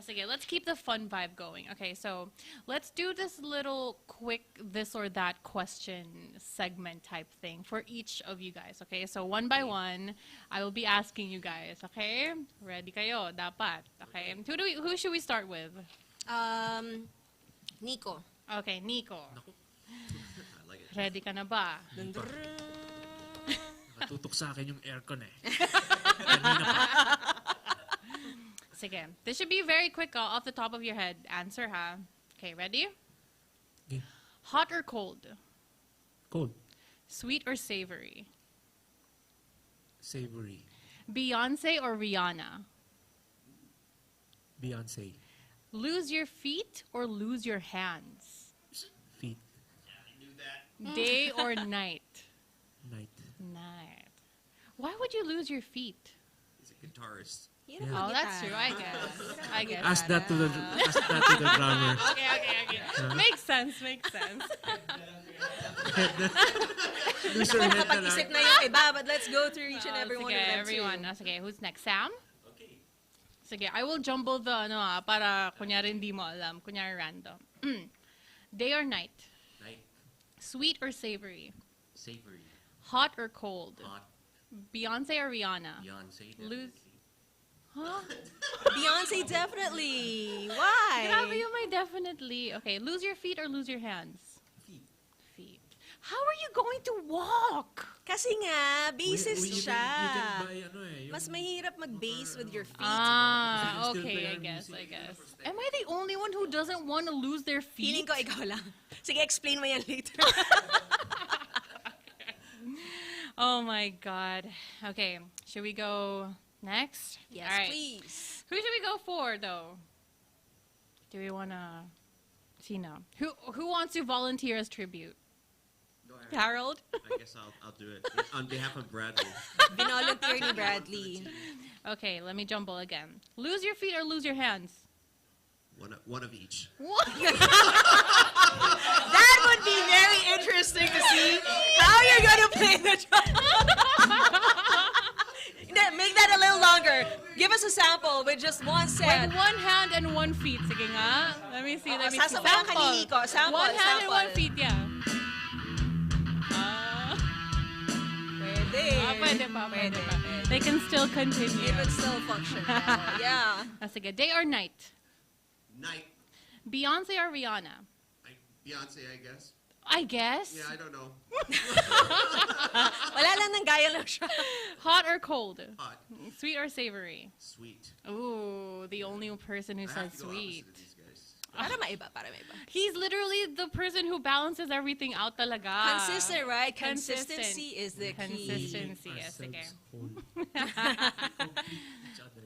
Sige, let's keep the fun vibe going. Okay, so let's do this little quick this or that question segment type thing for each of you guys. Okay, so one by one, I will be asking you guys. Okay, ready kayo? Dapat. Okay, who should we start with? Nico. Okay, Nico. I like it. Ready ka na ba? nakatutok sa akin yung aircon eh. Sige, this should be very quick off the top of your head. Answer, ha? Okay, ready? Okay. Hot or cold? Cold. Sweet or savory? Savory. Beyonce or Rihanna? Beyonce. Lose your feet or lose your hands? Feet. Day or night? Night. Night. Why would you lose your feet? He's a guitarist. Yun Yeah. ang Oh, that's gitara. true. I guess. I guess. Ask that to the drummer. Okay. Makes sense. Makes sense. Lose your head na Kapag-isip lang. na yung iba, but let's go through each and every one Sige, of them everyone. too. Sige, who's next? Sam? Sige, I will jumble the, para kunyari hindi mo alam. Kunyari random. Day or night? Night. Sweet or savory? Savory. Hot or cold? Hot. Beyonce or Rihanna? Beyonce. Lose. Definitely. Huh? Beyonce, definitely. Why? Grabe yung may definitely. Okay, lose your feet or lose your hands? Feet. How are you going to walk? Kasi nga, bassist You siya. can buy yung Mas mahirap mag-bass with your feet. Ah, Still okay, play I our guess. music. Am I the only one who doesn't want to lose their Feeling feet? ko ikaw lang. Sige, explain mo yan later. Oh my God. Okay, should we go next? Yes, All right. please. Who should we go for, though? Do we want to... Sino? Who wants to volunteer as tribute? Go ahead. Harold? I guess I'll do it on behalf of Bradley. Binolunteer ni Bradley. Okay, let me jumble again. Lose your feet or lose your hands? One of each. What? That would be very interesting to see how you're gonna play the drum. Hindi, make that a little longer. Give us a sample with just one set. With one hand and one feet. Sige nga. Let me see. Let me see. Sasabayan ka ni Nico. Sample, One hand and sample. one feet, yeah. Pwede. Pwede pa. They can still continue. If it's still functional. Yeah. Sige, day or night? Night. Beyonce or Rihanna? Beyonce, I guess. I guess. Yeah, I don't know. Wala lang, nang gaya lang siya. Hot or cold? Hot. Sweet or savory? Sweet. Ooh, the only person who I said have to go sweet. opposite of these guys. Para maiba, para maiba. He's literally the person who balances everything out talaga. Consistent, right? Consistent. Consistency is the key. Consistency, yes, sige. Ourselves whole. Complete each other.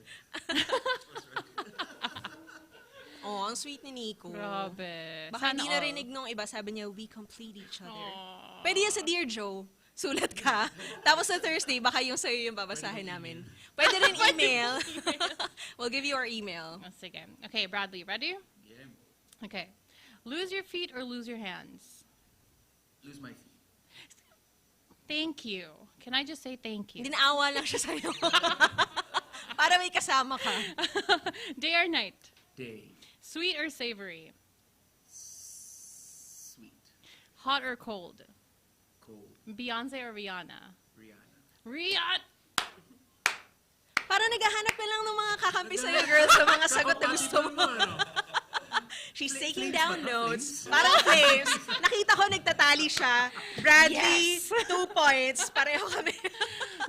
Oh, ang sweet ni Nico. Grabe. Baka Sana hindi all. narinig nung iba, sabi niya, we complete each other. Aw. Pwede yan sa Dear Joe. Sulat ka. Tapos sa Thursday, baka yung sa'yo yung babasahin namin. Pwede rin email. We'll give you our email. Oh, sige. Okay, Bradley, ready? Yeah. Okay. Lose your feet or lose your hands? Lose my feet. Thank you. Can I just say thank you? Hindi naawa lang siya sa'yo. Para may kasama ka. Day or night? Day. Sweet or savory? Hot or cold? Cold. Beyonce or Rihanna? Rihanna. Rihanna! Parang naghahanap ka lang ng mga kakampi sa'yo, girl, sa mga sagot na gusto mo. She's taking down notes. Parang flames. Nakita ko nagtatali siya. Bradley, 2 points. Pareho kami.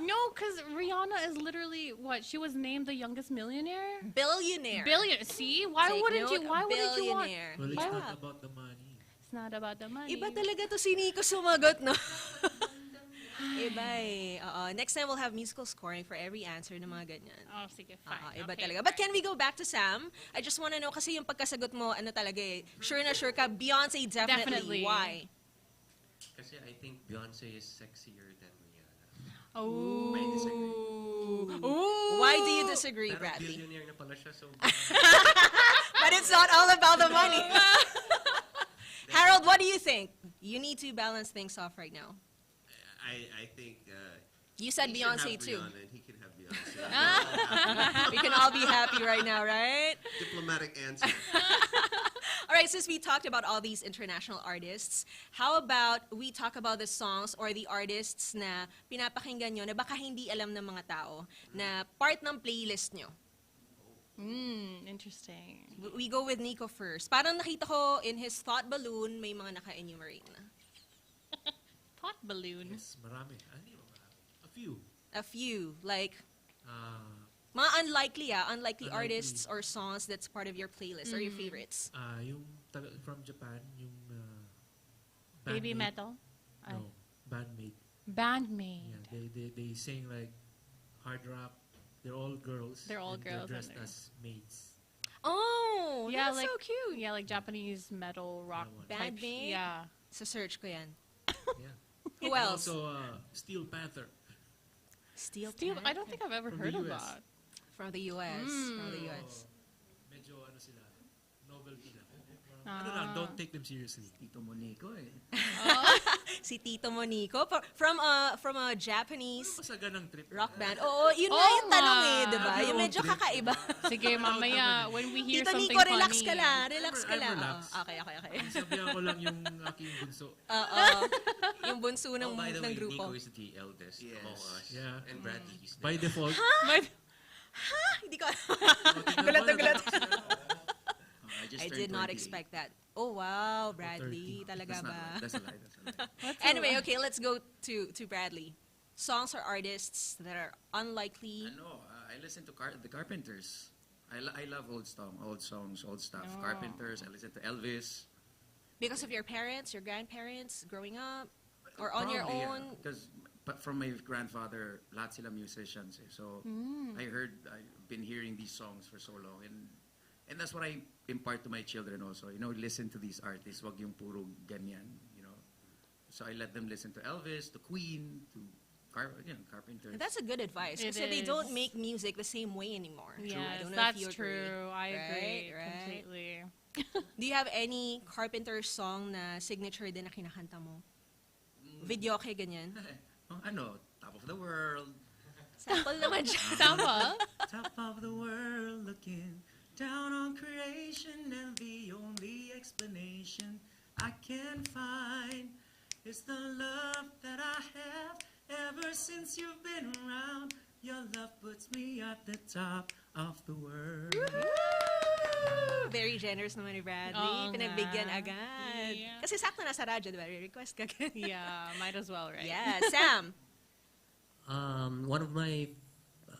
No, because Rihanna is literally what? She was named the youngest millionaire? Billionaire. See? Why Take wouldn't you? note, Why wouldn't you want? billionaire. Well, it's Why not not? about the money. It's not about the money. Iba talaga to si Nico sumagot, no? Iba eh. Oo. Next time we'll have musical scoring for every answer ng mga ganyan. Oh, sige, fine. Iba Okay, talaga. But can we go back to Sam? I just want to know, kasi yung pagkasagot mo, ano talaga eh. Sure na sure ka, Beyonce definitely. Definitely. Why? Kasi I think Beyonce is sexier than Rihanna. Oh. May disagree. Ooh. Why do you disagree, Pero Bradley? billionaire na pala siya, so But it's not all about the money. Harold, what do you think? You need to balance things off right now. I think You said he should Beyonce have too. Rihanna and he can have Beyonce. We can all be happy right now, right? Diplomatic answer. All right, since we talked about all these international artists, how about we talk about the songs or the artists na pinapakinggan nyo na baka hindi alam ng mga tao na part ng playlist nyo? Interesting. We go with Nico first. Parang nakita ko in his thought balloon, may mga naka-enumerate na. Pot balloon. Yes, marami. Hindi ba marami? A few. A few, like Uh, mga unlikely Unlikely. artists or songs that's part of your playlist or your favorites. yung from Japan, yung Baby Bandmate. metal. No, Bandmate. Bandmate. Yeah, they sing like hard rock. They're all girls. They're all and girls They're and dressed they're- as maids. Oh, Yeah, that's like so cute. Yeah, like Japanese metal rock That type. Bandmate? Yeah. Sa search ko yan. Yeah. Who And else? Also, Steel Panther. Steel Steve, I Panther? don't think I've ever From heard the of US. that. From the US. From the US. Medyo ano sila, novelty lang. Ano lang, don't take them seriously. Tito Monico eh. Si Tito Monico from a Japanese Masaga ng trip. rock band. Oo, yun nga Oo yung tanong nga. eh, di ba? Have Yung your medyo own trip. kakaiba. Sige, mamaya, when we hear Tito something Nico, relax funny. ka lang. Relax ka I'm lang. relaxed. Oo, okay. Sabihan ko lang yung aking bunso. Oo. Yung bunso ng, oh, by the ng way, grupo. Nico is the eldest Yes. among us. Yeah. And Bradley is the By default. But- Hindi ko Gulat na gulat. just I turned did not 28. expect that. Oh, wow, Bradley. 30. Talaga ba? That's a lie. Anyway, okay, let's go to Bradley. Songs or artists that are unlikely. I listen to the Carpenters. I love old songs, old stuff. Oh. Carpenters. I listen to Elvis. Because of your parents, your grandparents, growing up? Or on your own? Because from my grandfather, lahat sila musicians. Eh. So I've been hearing these songs for so long, and that's what I impart to my children also. You know, listen to these artists. Wag yung puro ganyan. You know, so I let them listen to Elvis, to Queen, to Carpenters. And that's a good advice. It Kasi they don't is. make music the same way anymore. I Yes, don't know if that's you agree. true. I agree Right? completely. Do you have any Carpenter song na signature din na kinakanta mo? Video kay ganyan? Top of the world. Sample naman siya. Sample? Top of the world looking down on creation, and the only explanation I can find is the love that I have ever since you've been around. Your love puts me at the top of the world. Very generous naman ni Bradley. Oo Pinagbigyan nga. agad. Yeah. Kasi sakto na sa radyo, di ba? Request ka agad. Yeah, might as well, right? Yeah, Sam.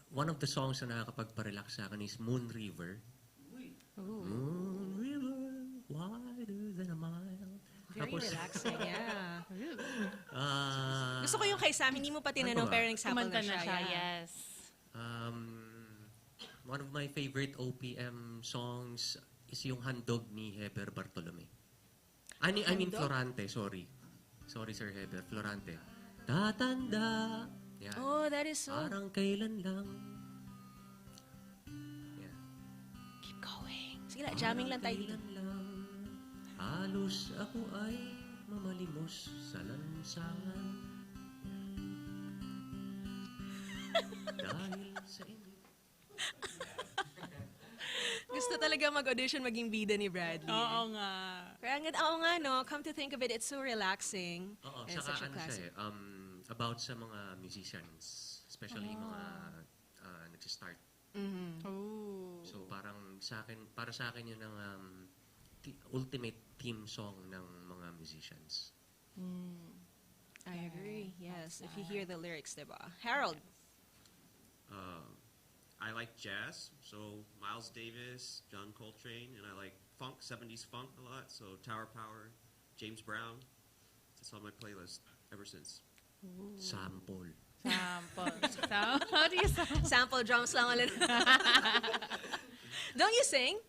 One of the songs na nakakapagparelax sa akin is Moon River. Moon River, wider than a mile. Very relaxing, yeah. Ah, Gusto ko yung kay Sam, hindi mo pa tinanong Ano ba? pero nag-sample Kumanta na siya. Yeah. yes. One of my favorite OPM songs is yung Handog ni Heber Bartolome. I mean Handog? Florante, sorry. Sorry, Sir Heber. Florante. Tatanda. Yan. Oh, that is so... Parang kailan lang. Yan. Keep going. Sige lang, jamming lang tayo dito. Kailan lang. Halos ako ay mamalimos sa lansangan. Dahil sa inyo. Gusto talaga mag-audition maging bida ni Bradley. Oo nga. Kaya ang ganda, oo nga, no? Come to think of it, it's so relaxing. Oo, And saka such a ano classic. siya about sa mga musicians, especially yung mga nagsistart. Oh. So parang para sa akin yun ang ultimate theme song ng mga musicians. I agree, yes. If you hear the lyrics, diba? Harold. I like jazz, so Miles Davis, John Coltrane, and I like funk, 70s funk a lot, so Tower Power, James Brown. That's on my playlist ever since. Sample. Sample. How do you sample? Sample drums lang ulit. Don't you sing?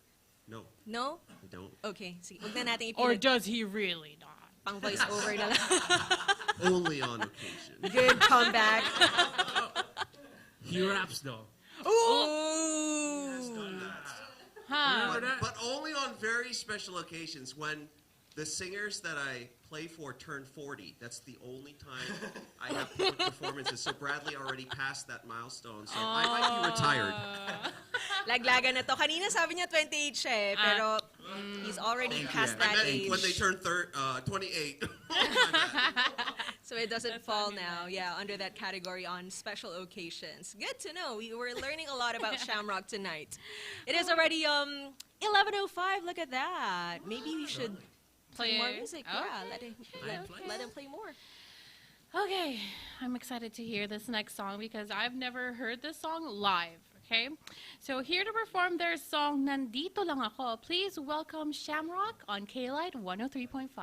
No, No? I don't. Okay, sige. Huwag na natin Or ipilit. does he really not? Pang voice over na lang. Only on occasion. Good comeback. He raps though. Ooh. Huh. But only on very special occasions when the singers that I play for turn 40. That's the only time I have public performances. So Bradley already passed that milestone, so I might be retired. Laglagan na to. Kanina sabi niya 28 siya eh, pero he's already past I that meant age. when they turn 28. So it doesn't fall now, under that category on special occasions. Good to know. We were learning a lot about Shamrock tonight. It is already 11:05. Look at that. Maybe we should play more music. Oh. Yeah, let him play more. Okay, I'm excited to hear this next song because I've never heard this song live. Okay, so here to perform their song "Nandito Lang Ako," please welcome Shamrock on K-Lite 103.5.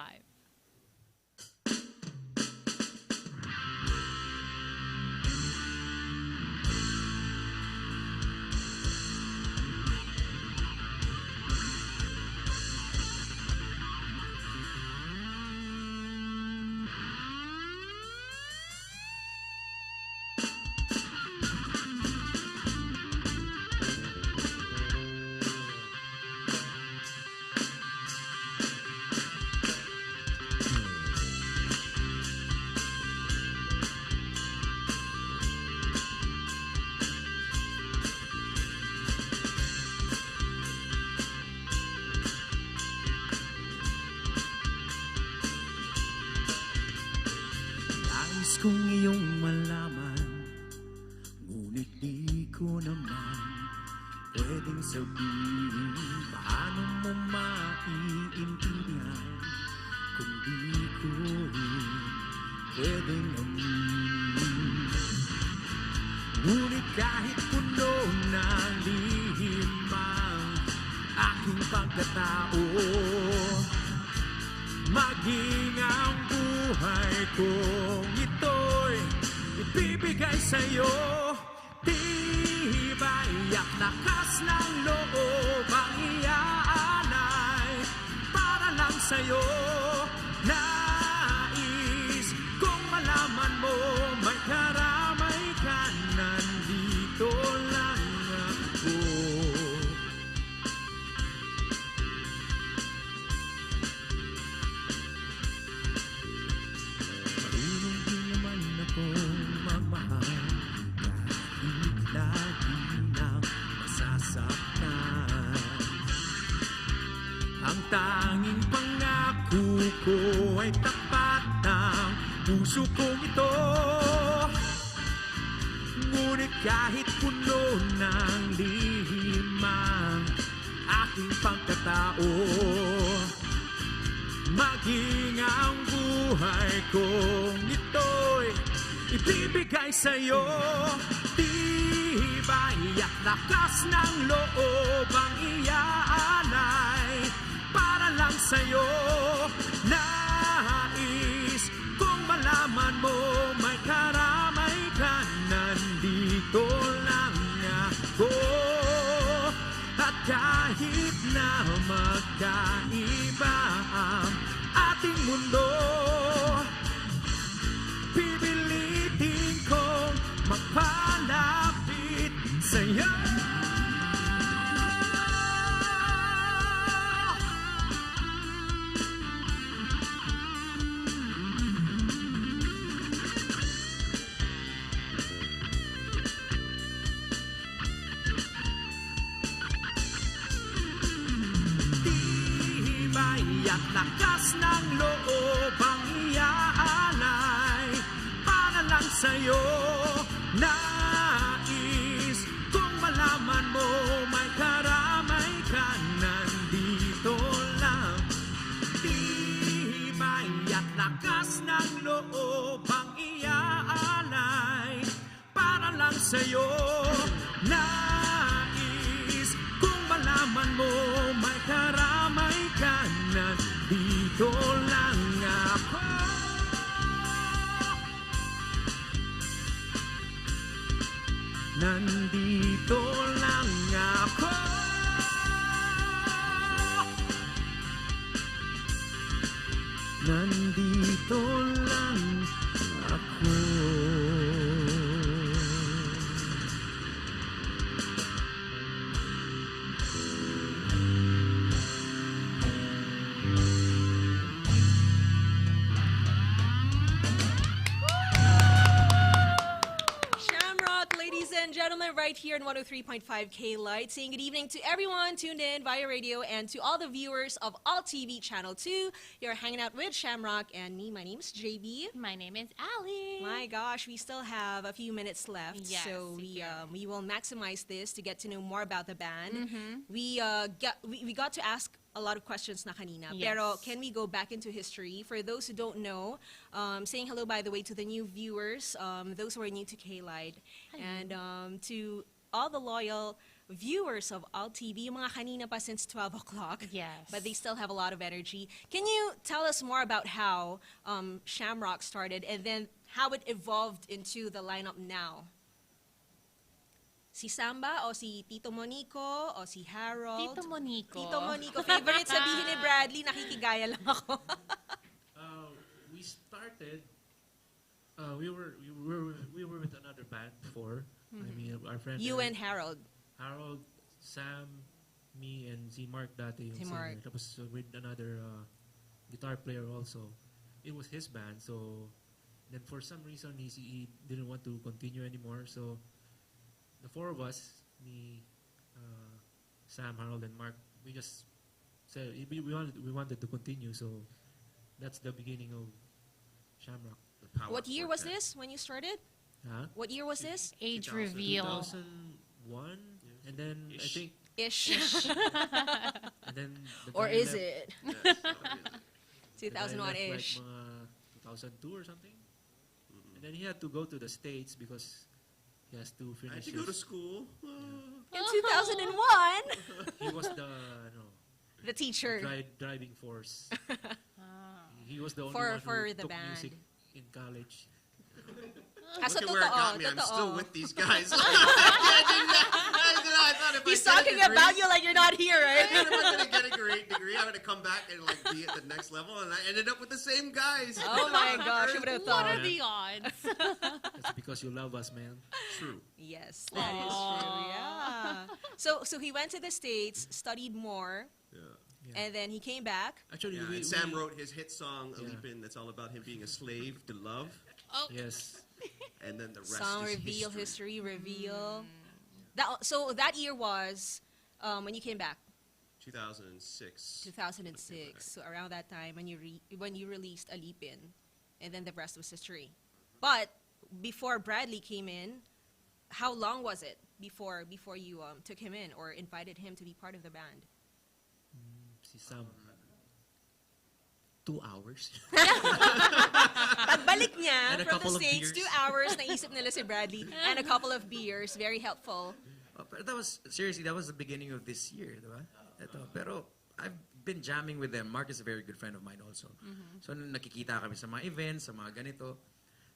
Nais kong iyong malaman, ngunit di ko naman pwedeng sabihin. Paano mo maiintindihan kung di ko rin pwedeng aminin? Ngunit kahit puno ng lihim ang aking pagkatao, maging ang buhay kong ito'y ibibigay sa'yo. Tibay at lakas ng loob ang iaalay para lang sa'yo. Nais kong malaman mo, may karamay ka, nandito lang ako. Marunong din naman akong magmahal kahit lagi nang masasaktan. Ang tanging pangako ko ay tapat ng puso kong ito. Ngunit kahit puno ng lihim ang aking pagkatao, maging ang buhay kong ito'y ibibigay sa'yo. Tibay at lakas ng loob ang iaalay para lang sa'yo. Nais kong malaman mo, may karamay ka, nandito lang ako. At kahit na magkaiba ang ating mundo, pipilitin kong magpalapit sa'yo. lakas ng loob ang iaalay para lang sa'yo. Nais kung malaman mo may karamay ka, nandito lang. Tibay at lakas ng loob ang iaalay para lang sa'yo. Nais kung malaman mo may karamay ka, nandito lang ako. Nandito lang ako. Nandito lang ako. Shamrock, ladies and gentlemen, right here in 103.5 K-Lite, saying good evening to everyone tuned in via radio and to all the viewers of AllTV Channel 2. You're hanging out with Shamrock and me. My name's JB. My name is Allie. My gosh, we still have a few minutes left, Yes, so we we will maximize this to get to know more about the band. Mm-hmm. We got to ask a lot of questions na kanina. Yes. Pero can we go back into history? For those who don't know, saying hello, by the way, to the new viewers, those who are new to K-Lite, and to all the loyal viewers of AllTV, yung mga kanina pa since 12 o'clock. Yes. But they still have a lot of energy. Can you tell us more about how Shamrock started and then how it evolved into the lineup now? Si Samba o si Tito Monico o si Harold? Tito Monico. Tito Monico. Favorite sabihin ni Bradley, nakikigaya lang ako. We started. We were with another band before. I mean, our friend You and Harold. Harold, Sam, me, and si Mark dati yung Si singer. Mark. Tapos with another guitar player also. It was his band, so then for some reason he didn't want to continue anymore. So the four of us, me, Sam, Harold, and Mark, we just said we wanted to continue. So that's the beginning of Shamrock. The power What year was quartet. this when you started? Huh? What year was this? Age 2000. reveal. 2001, and then I Ish. think, Ish. and then the Or guy is left. it? Yes, obviously. The guy left, 2001-ish. Like, mga 2002 or something. And then he had to go to the States because he has to I finish had to go to his... school. In 2001, He was the the teacher. driving force. He was the only For- one for who the took band. music in college. Ah, so Look at where it got totoo, me. I'm still totoo. with these guys. I thought if He's I get a talking degree, about you like you're not here, right? I'm going to get a great degree. I'm going to come back and like be at the next level, and I ended up with the same guys. Oh my gosh, who would have What thought? are the odds? That's because you love us, man. True. Yes, that is true. Yeah. So he went to the States, studied more, Yeah. and then he came back. Actually, Yeah, we, and Sam we- wrote his hit song Yeah. "Alipin." That's all about him being a slave to love, Yes. and then the rest Song is reveal, history. history reveal. So that year was when you came back, 2006. 2006. So around that time when you released Alipin, and then the rest was history. But before Bradley came in, how long was it before you took him in or invited him to be part of the band? Si Sam. 2 hours. Pagbalik niya And a from the couple of States, beers. 2 hours, naisip nila si Bradley, and a couple of beers. Very helpful. But that was, seriously, that was the beginning of this year, di ba? Ito. Pero I've been jamming with them. Mark is a very good friend of mine also. So nung nakikita kami sa mga events, sa mga ganito.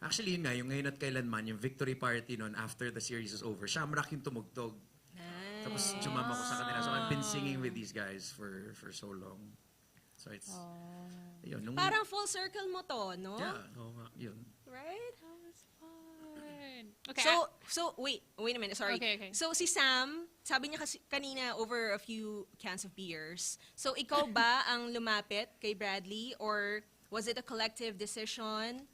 Actually, yun nga, yung ngayon at kailanman, yung victory party noon after the series is over, Shamrock yung tumugtog. Tapos sumama ko sa kanila. So I've been singing with these guys for so long. So it's, yun. Nung, Parang full circle mo to, no? yeah, Oo nga. yun. Right? That was fun. Okay. So wait a minute, sorry. Okay. So si Sam, sabi niya kasi kanina over a few cans of beers. So ikaw ba ang lumapit kay Bradley or was it a collective decision?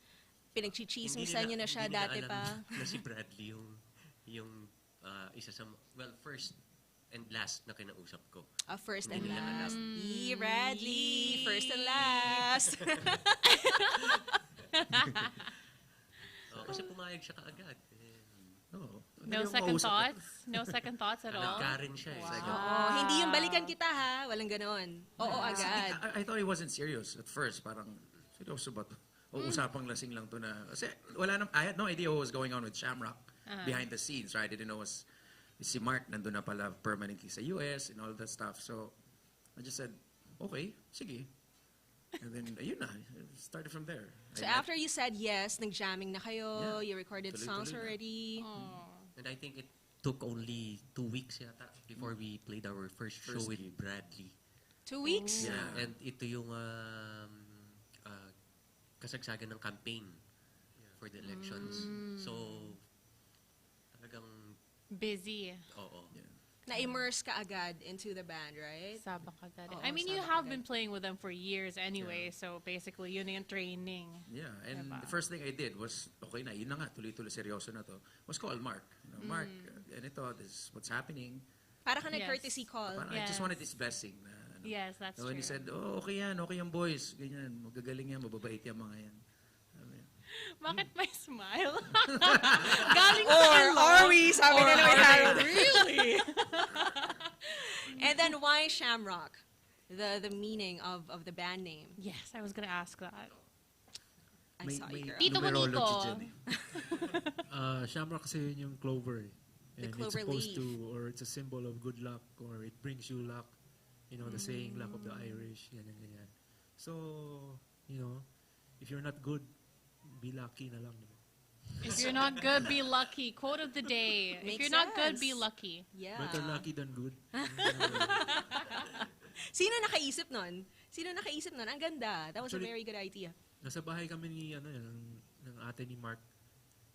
Pinagchichismisan niyo na siya hindi nila dati alam pa. na si Bradley yung isa sa... Well, first, and last na kinausap ko. First and Hindi nila alam. last. Bradley, first and last. Kasi pumayag siya kaagad. Oo. No Yung second kausap- thoughts? No second thoughts at all? Nagka-rin siya eh. Oo, hindi yung balikan kita ha. Walang ganon. Oo, agad. I thought he wasn't serious at first. Parang, seryoso ba to? O usapang lasing lang to na... Kasi I had no idea what was going on with Shamrock behind the scenes, right? I didn't know si Mark nandun na pala permanently sa US and all that stuff. So, I just said, okay, sige. And then, ayun na. It started from there. So after you said yes, nag-jamming na kayo, Yeah. you recorded Tuloy-tuloy songs na. already. And I think it took only 2 weeks yata before we played our first show First with gig. Bradley. 2 weeks? Yeah. And ito yung kasagsagan ng campaign for the elections. So, talagang, Busy. oo. Na-immerse ka agad into the band, right? Sabak agad. Oo, I mean, you sabak have agad. been playing with them for years anyway, so basically, yun yung training. Yeah, and Diba? the first thing I did was, okay na, yun na nga, tuloy-tuloy seryoso na to, was call Mark. You know, Mark, ganito, this is what's happening. Para ka Yes. nag-courtesy call. Parang I just Yes. wanted this blessing. Na, ano. Yes, that's So when true. he said, oh, okay yan boys. Ganyan, magagaling yan, mababait yan mga yan. Sabi, Bakit may smile? Galing Or sa are we? Sabi na naman Harold. Really? And then why Shamrock? The meaning of the band name. Yes, I was gonna ask that. I saw you, girl. Tito numerology Monico. dyan eh. Shamrock kasi yun yung clover eh. The And clover it's supposed leaf. to, or it's a symbol of good luck, or it brings you luck. You know, the saying, luck of the Irish, ganyan, ganyan. So, you know, if you're not good, be lucky na lang. Diba? If you're not good, be lucky. Quote of the day. If Makes you're not good, be sense. lucky. Yeah. Better lucky than good. Sino nakaisip nun? Ang ganda. That was a Actually- very good idea. Nasa bahay kami ni, ng ate ni Mark.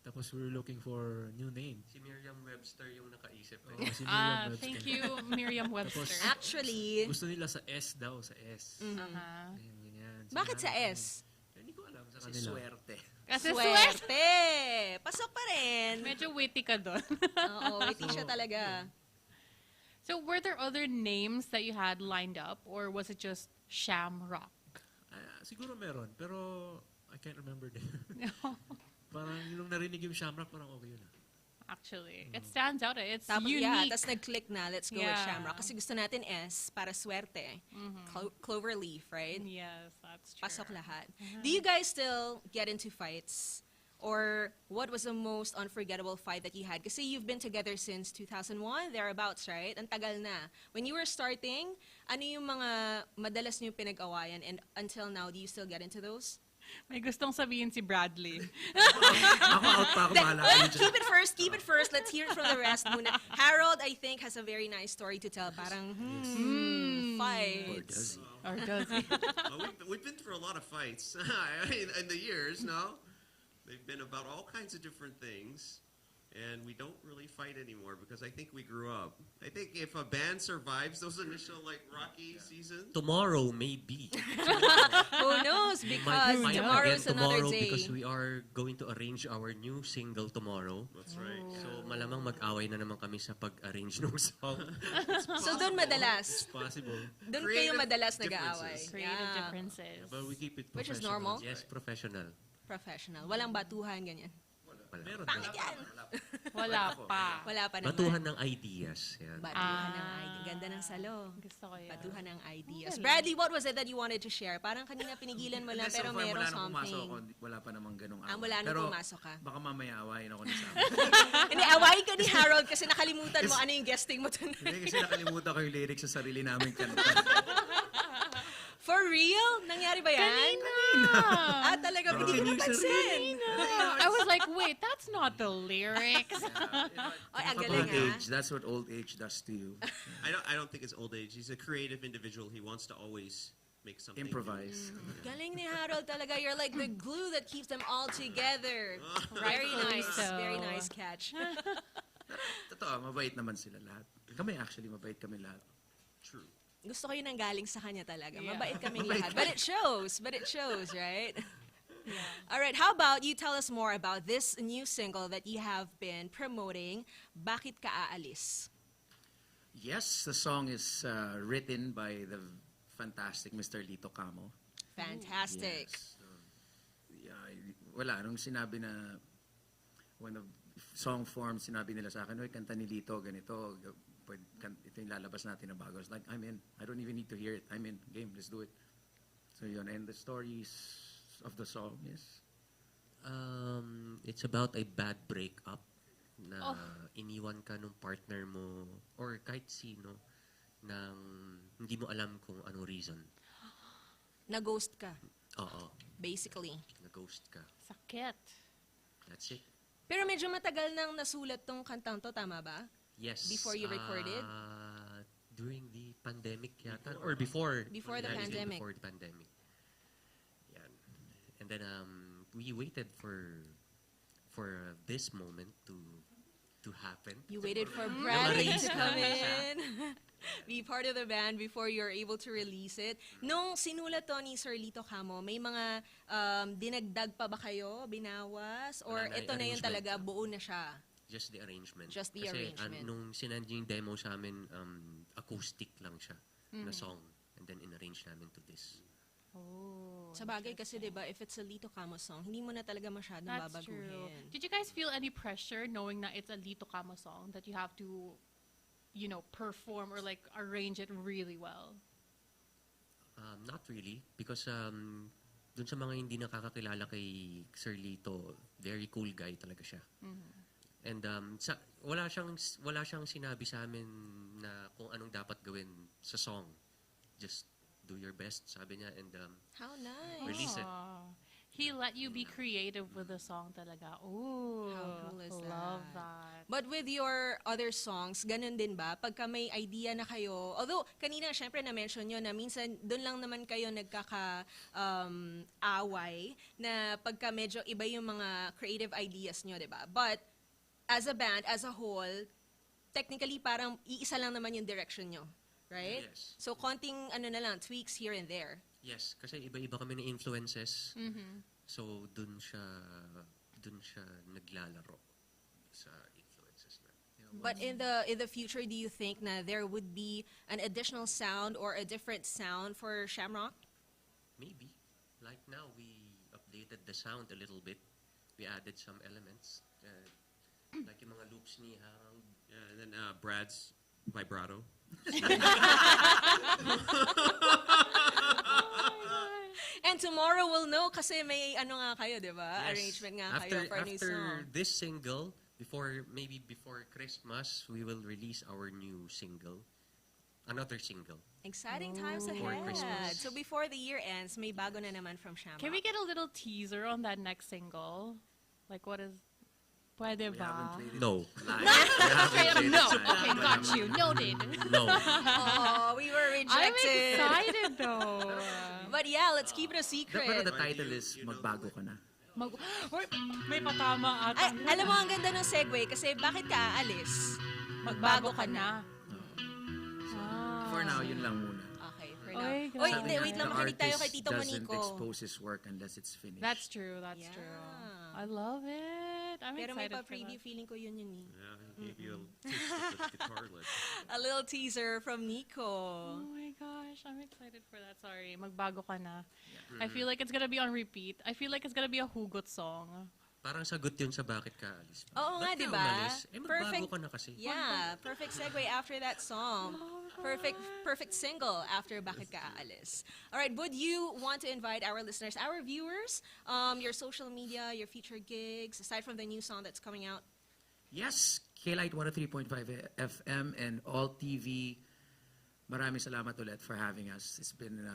Tapos we were looking for new name. Si Miriam Webster yung nakaisip eh. Si Miriam Webster. Thank you, Miriam Webster. Actually, Gusto nila sa S daw, sa S. Uh-huh. Ganyan, ganyan. bakit sa Sinabi S? kami, Hindi ko alam sa Si kanila. swerte. Kasi swerte. Swerte! Pasok pa rin. Medyo witty ka doon. Oo, witty siya talaga. So were there other names that you had lined up, or was it just Shamrock? Siguro meron, pero I can't remember din. Parang nung narinig yung Shamrock, parang okay yun. Actually, it stands out. It's Tapos, unique. yeah, tapos nag-click na, let's go with Yeah. Shamrock. Kasi gusto natin S para swerte. Clover leaf, right? Yes, that's true. Pasok lahat. Do you guys still get into fights? Or what was the most unforgettable fight that you had? Kasi you've been together since 2001, thereabouts, right? Ang tagal na. When you were starting, ano yung mga madalas niyo pinag-awayan? And until now, do you still get into those? May gustong sabihin si Bradley. Ako out pa ako, bahala kayo dyan. Keep it first. Let's hear it from the rest muna. Harold, I think, has a very nice story to tell. Parang, Or fight. does he? Or does he? We've been through a lot of fights I mean, in the years, no? They've been about all kinds of different things. And we don't really fight anymore because I think we grew up. I think if a band survives those initial, like, rocky seasons, Tomorrow, maybe. Who knows? We Because might fight tomorrow again is another tomorrow day. because we are going to arrange our new single tomorrow. that's right. So, malamang mag-away na naman kami sa pag-arrange ng song. So doon madalas. It's possible. Doon kayo Creative madalas differences. nag-aaway. Creative Yeah. differences. But we keep it Which is normal. professional. Yes, professional. Professional. Walang batuhan, ganyan. Wala. Meron Pangit yan. Wala pa. Wala pa naman. Batuhan ng ideas. Yan. Batuhan ng ideas. Ganda ng salo. Gusto ko yan. Batuhan ng ideas. Galing. Bradley, what was it that you wanted to share? Parang kanina pinigilan mo lang, Hindi, pero so far, merong mula nung pumasok something. ako, wala pa namang ganong away. Mula nung Pero pumasok ka. baka mamaya awayin ako ni Sam. Hindi, awayin ka ni Harold kasi nakalimutan mo ano yung guesting mo Hindi, tonight. kasi nakalimutan ko yung lyrics sa sarili namin kanta. For real? Nangyari ba yan? Kanina! Talaga, hindi ko napansin. I was like, wait, that's not the lyrics. Ay, ang Old galing age, that's what old age does to you. I don't think it's old age. He's a creative individual. He wants to always make something. Improvise. Galing ni Harold talaga. You're like the glue that keeps them all together. Very nice. so. Very nice catch. Totoo, mabait naman sila lahat. Kami actually, mabait kami lahat. True. Gusto ko yun ang galing sa kanya talaga. Yeah. Mabait kaming lahat. But it shows, right? All right, how about you tell us more about this new single that you have been promoting, Bakit Ka Aalis? Yes, the song is written by the fantastic Mr. Lito Camo. Fantastic. Yes. Wala, nung sinabi na, when the song formed, sinabi nila sa akin, "Oy, kanta ni Lito, ganito, ito yung lalabas natin na bago." I was like, I'm in. I don't even need to hear it. I'm in. Game, let's do it. So yun, and the stories of the song is? It's about a bad breakup na iniwan ka nung partner mo or kahit sino nang hindi mo alam kung anong reason. Na-ghost ka, Oo, basically. na-ghost ka. Sakit. That's it. Pero medyo matagal nang nasulat tong kantang to, tama ba? Yes. Before you recorded? During the pandemic yata. Or before. Before the Yeah, pandemic. Before the pandemic. Yan. And then we waited for this moment to happen. You waited for Brad Na-release to come namin siya. in, be part of the band before you're able to release it. Nung sinulat to ni Sir Lito Camo, may mga dinagdag pa ba kayo, binawas? Or Wala na, ito na yun arrangement. talaga, buo na siya? Just the arrangement. Just the Kasi, arrangement. nung sinend yung demo sa amin, acoustic lang siya na song. And then inarrange namin to this. Oh. Sa bagay kasi, di ba, if it's a Lito Camo song, hindi mo na talaga masyadong That's true. babaguhin. Did you guys feel any pressure knowing that it's a Lito Camo song that you have to, perform or like arrange it really well? Not really. Because dun sa mga hindi nakakakilala kay Sir Lito, very cool guy talaga siya. And wala siyang sinabi sa amin na kung anong dapat gawin sa song. Just do your best, sabi niya, and How nice. release it. Aw. He let you be creative with the song talaga. Ooh, How cool is love that? that. But with your other songs, ganun din ba? Pagka may idea na kayo, although kanina syempre na-mention nyo na minsan doon lang naman kayo away na pagka medyo iba yung mga creative ideas nyo, di ba? But as a band, as a whole, technically parang iisa lang naman yung direction nyo. Right? Yes. So, konting na lang, tweaks here and there. Yes, kasi iba-iba kami ng influences. Mm-hmm. So, dun siya naglalaro sa influences na. But in the future, do you think na there would be an additional sound or a different sound for Shamrock? Maybe. Like now, we updated the sound a little bit. We added some elements. Like yung mga loops ni Hang. Yeah, and then Brad's vibrato. And tomorrow we'll know kasi may nga kayo, di ba? Yes. Arrangement nga kayo for a new After song. this single, before Christmas, we will release our new single. Another single. Exciting times Before ahead. Christmas. So before the year ends, may bago na naman from Shamrock. Can we get a little teaser on that next single? Like what is... Pwede We ba? haven't played it No. live. We haven't Straight up, played it no. live. Okay, got you. Noted. No. Oh, we were I'm rejected. excited though. But yeah, let's keep it a secret. Pero the title is Magbago Ka Na. Or, may patama Ay, ata. alam mo, ang ganda ng segue kasi bakit ka aalis? Magbago ka na. For now, yun lang muna. Okay, for now. Oy, Oy, grabe. hindi, wait lang, The makinig tayo kay artist Tito doesn't Monico. expose his work unless it's finished. That's true, that's Yeah. true. I love it. I'm Pero may excited for pa-preview, that. feeling ko yun eh. Yeah, he gave you a taste of the guitar lick. A little teaser from Nico. Oh my gosh, I'm excited for that. Sorry, magbago ka na. I feel like it's gonna be on repeat. I feel like it's gonna be a hugot song. Parang sagot yun sa bakit ka alis. Oo nga, Ba't ka di ba? umalis? Magbago ka na kasi. Yeah, perfect segue after that song. Perfect single after Bakit Ka Aalis. All right, would you want to invite our listeners, our viewers, your social media, your future gigs, aside from the new song that's coming out? Yes, K-Lite 103.5 FM and AllTV. Maraming salamat ulit for having us. It's been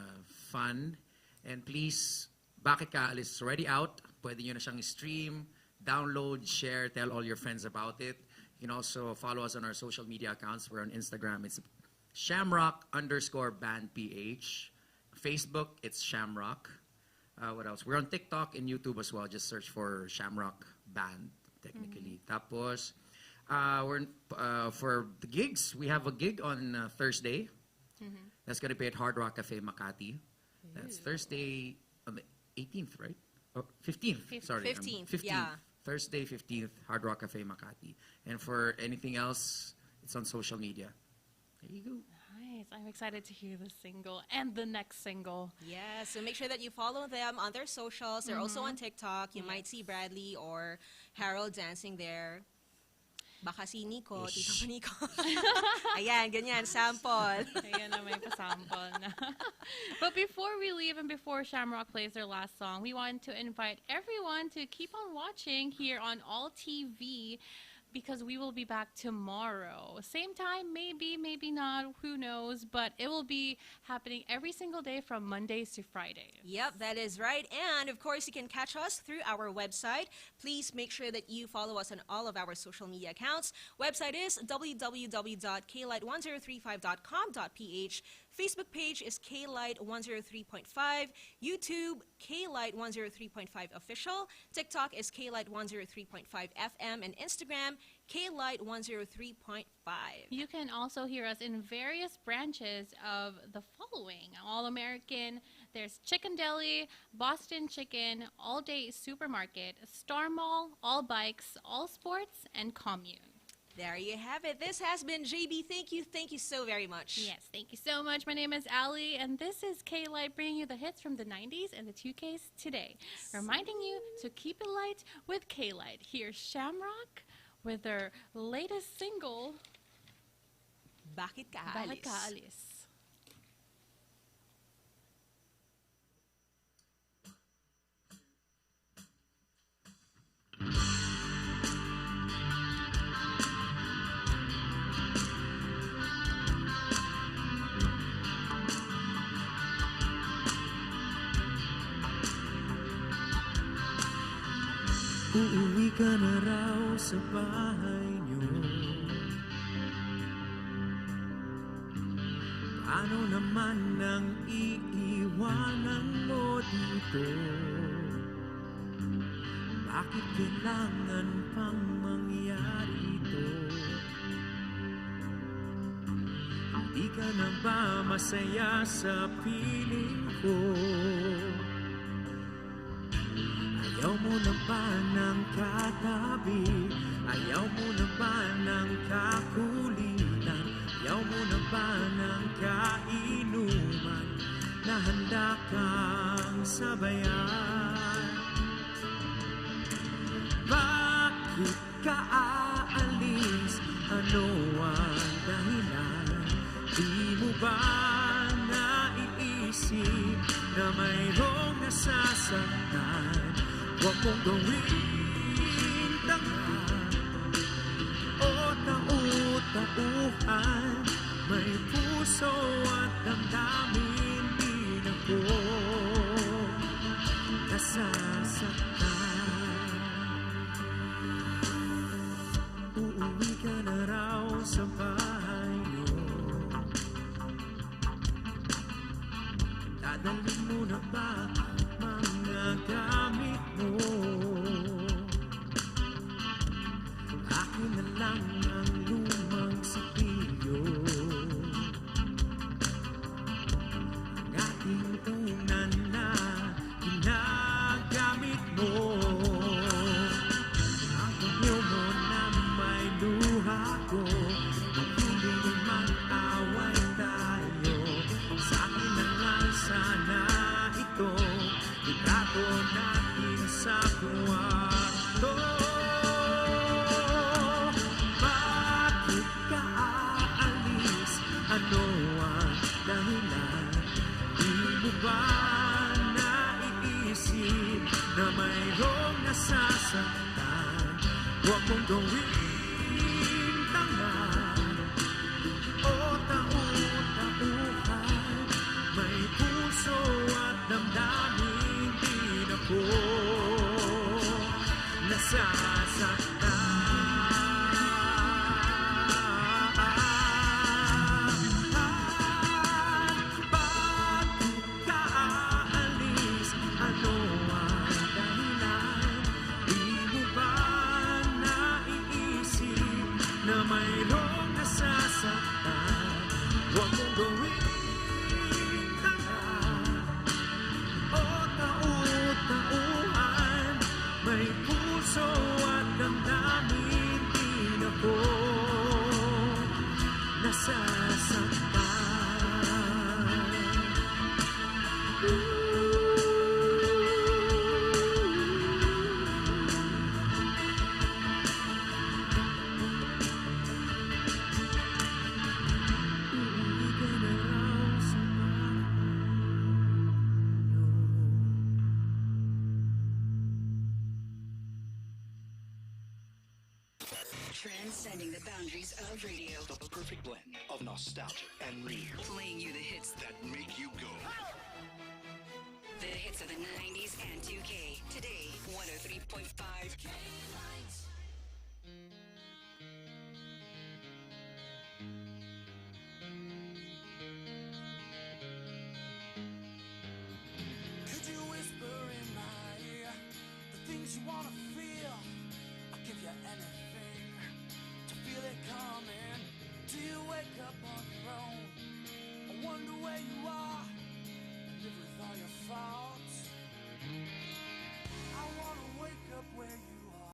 fun. And please, Bakit Ka Aalis is already out. Pwede nyo na siyang stream, download, share, tell all your friends about it. You can also follow us on our social media accounts. We're on Instagram. It's Shamrock_BandPH. Facebook, it's Shamrock. What else? We're on TikTok and YouTube as well. Just search for Shamrock Band, technically. Tapos, for the gigs, we have a gig on Thursday. That's going to be at Hard Rock Cafe Makati. That's Thursday on the 18th, right? Oh, 15th. Sorry. 15th, yeah. Thursday, 15th, Hard Rock Cafe Makati. And for anything else, it's on social media. There you go. Nice. I'm excited to hear the single and the next single. Yeah, so make sure that you follow them on their socials. They're also on TikTok. You might see Bradley or Harold dancing there. Baka si Nico, Tito pa Nico. Ayan, ganyan, sample. Ayan na, may pasample na. But before we leave and before Shamrock plays their last song, we want to invite everyone to keep on watching here on AllTV, because we will be back tomorrow. Same time, maybe, maybe not, who knows, but it will be happening every single day from Mondays to Fridays. Yep, that is right. And of course, you can catch us through our website. Please make sure that you follow us on all of our social media accounts. Website is www.klite1035.com.ph. Facebook page is K-Lite 103.5. YouTube, K-Lite 103.5 official. TikTok is K-Lite 103.5 FM. And Instagram, K-Lite 103.5. You can also hear us in various branches of the following: All American, there's Chicken Deli, Boston Chicken, All Day Supermarket, Star Mall, All Bikes, All Sports, and Commune. There you have it. This has been JB. Thank you so very much. Yes, thank you so much. My name is Ali, and this is K-Lite bringing you the hits from the 90s and the 2Ks today. Reminding you to keep it light with K-Lite. Here's Shamrock with their latest single, Bakit ka Bakit Ka Alis? Alis. Uuwi ka na raw sa bahay niyo. Paano naman ang iiwanan mo dito? Bakit kailangan pang mangyari ito? Hindi ka na ba masaya sa piling ko? Ayaw mo na ba ng katabi? Ayaw mo na ba ng kakulitan? Ayaw mo na ba ng kainuman na handa kang sabayan? Bakit ka aalis? Ano ang dahilan? Di mo ba naiisip na mayroong nasasaktan? Huwag mong gawin tanga o tau-tauhan. May puso at damdamin, din ako nasasaktan. Uuwi ka na raw sa bahay niyo. Dadalhin mo na ba mga gamit mo? Akin na lang ang lumang sipilyo. Ang ating unan na ginagamit mo. Ang panyo mo na may luha ko. Hindi mag-away tayo. Sa akin na lang sana ito. Itato natin sa kwarto. Bakit ka aalis? Ano ang dahilan? Di mo ba naiisip na mayroong nasasaktan? Huwag mong gawin tanga o tau-tauhan. May puso at damdamin, din ako nasasaktan. Bakit ka aalis? Ano ang dahilan? Di mo ba naiisip Transcending the boundaries of radio. The perfect blend of nostalgia and new. Playing you the hits that make you go. The hits of the 90s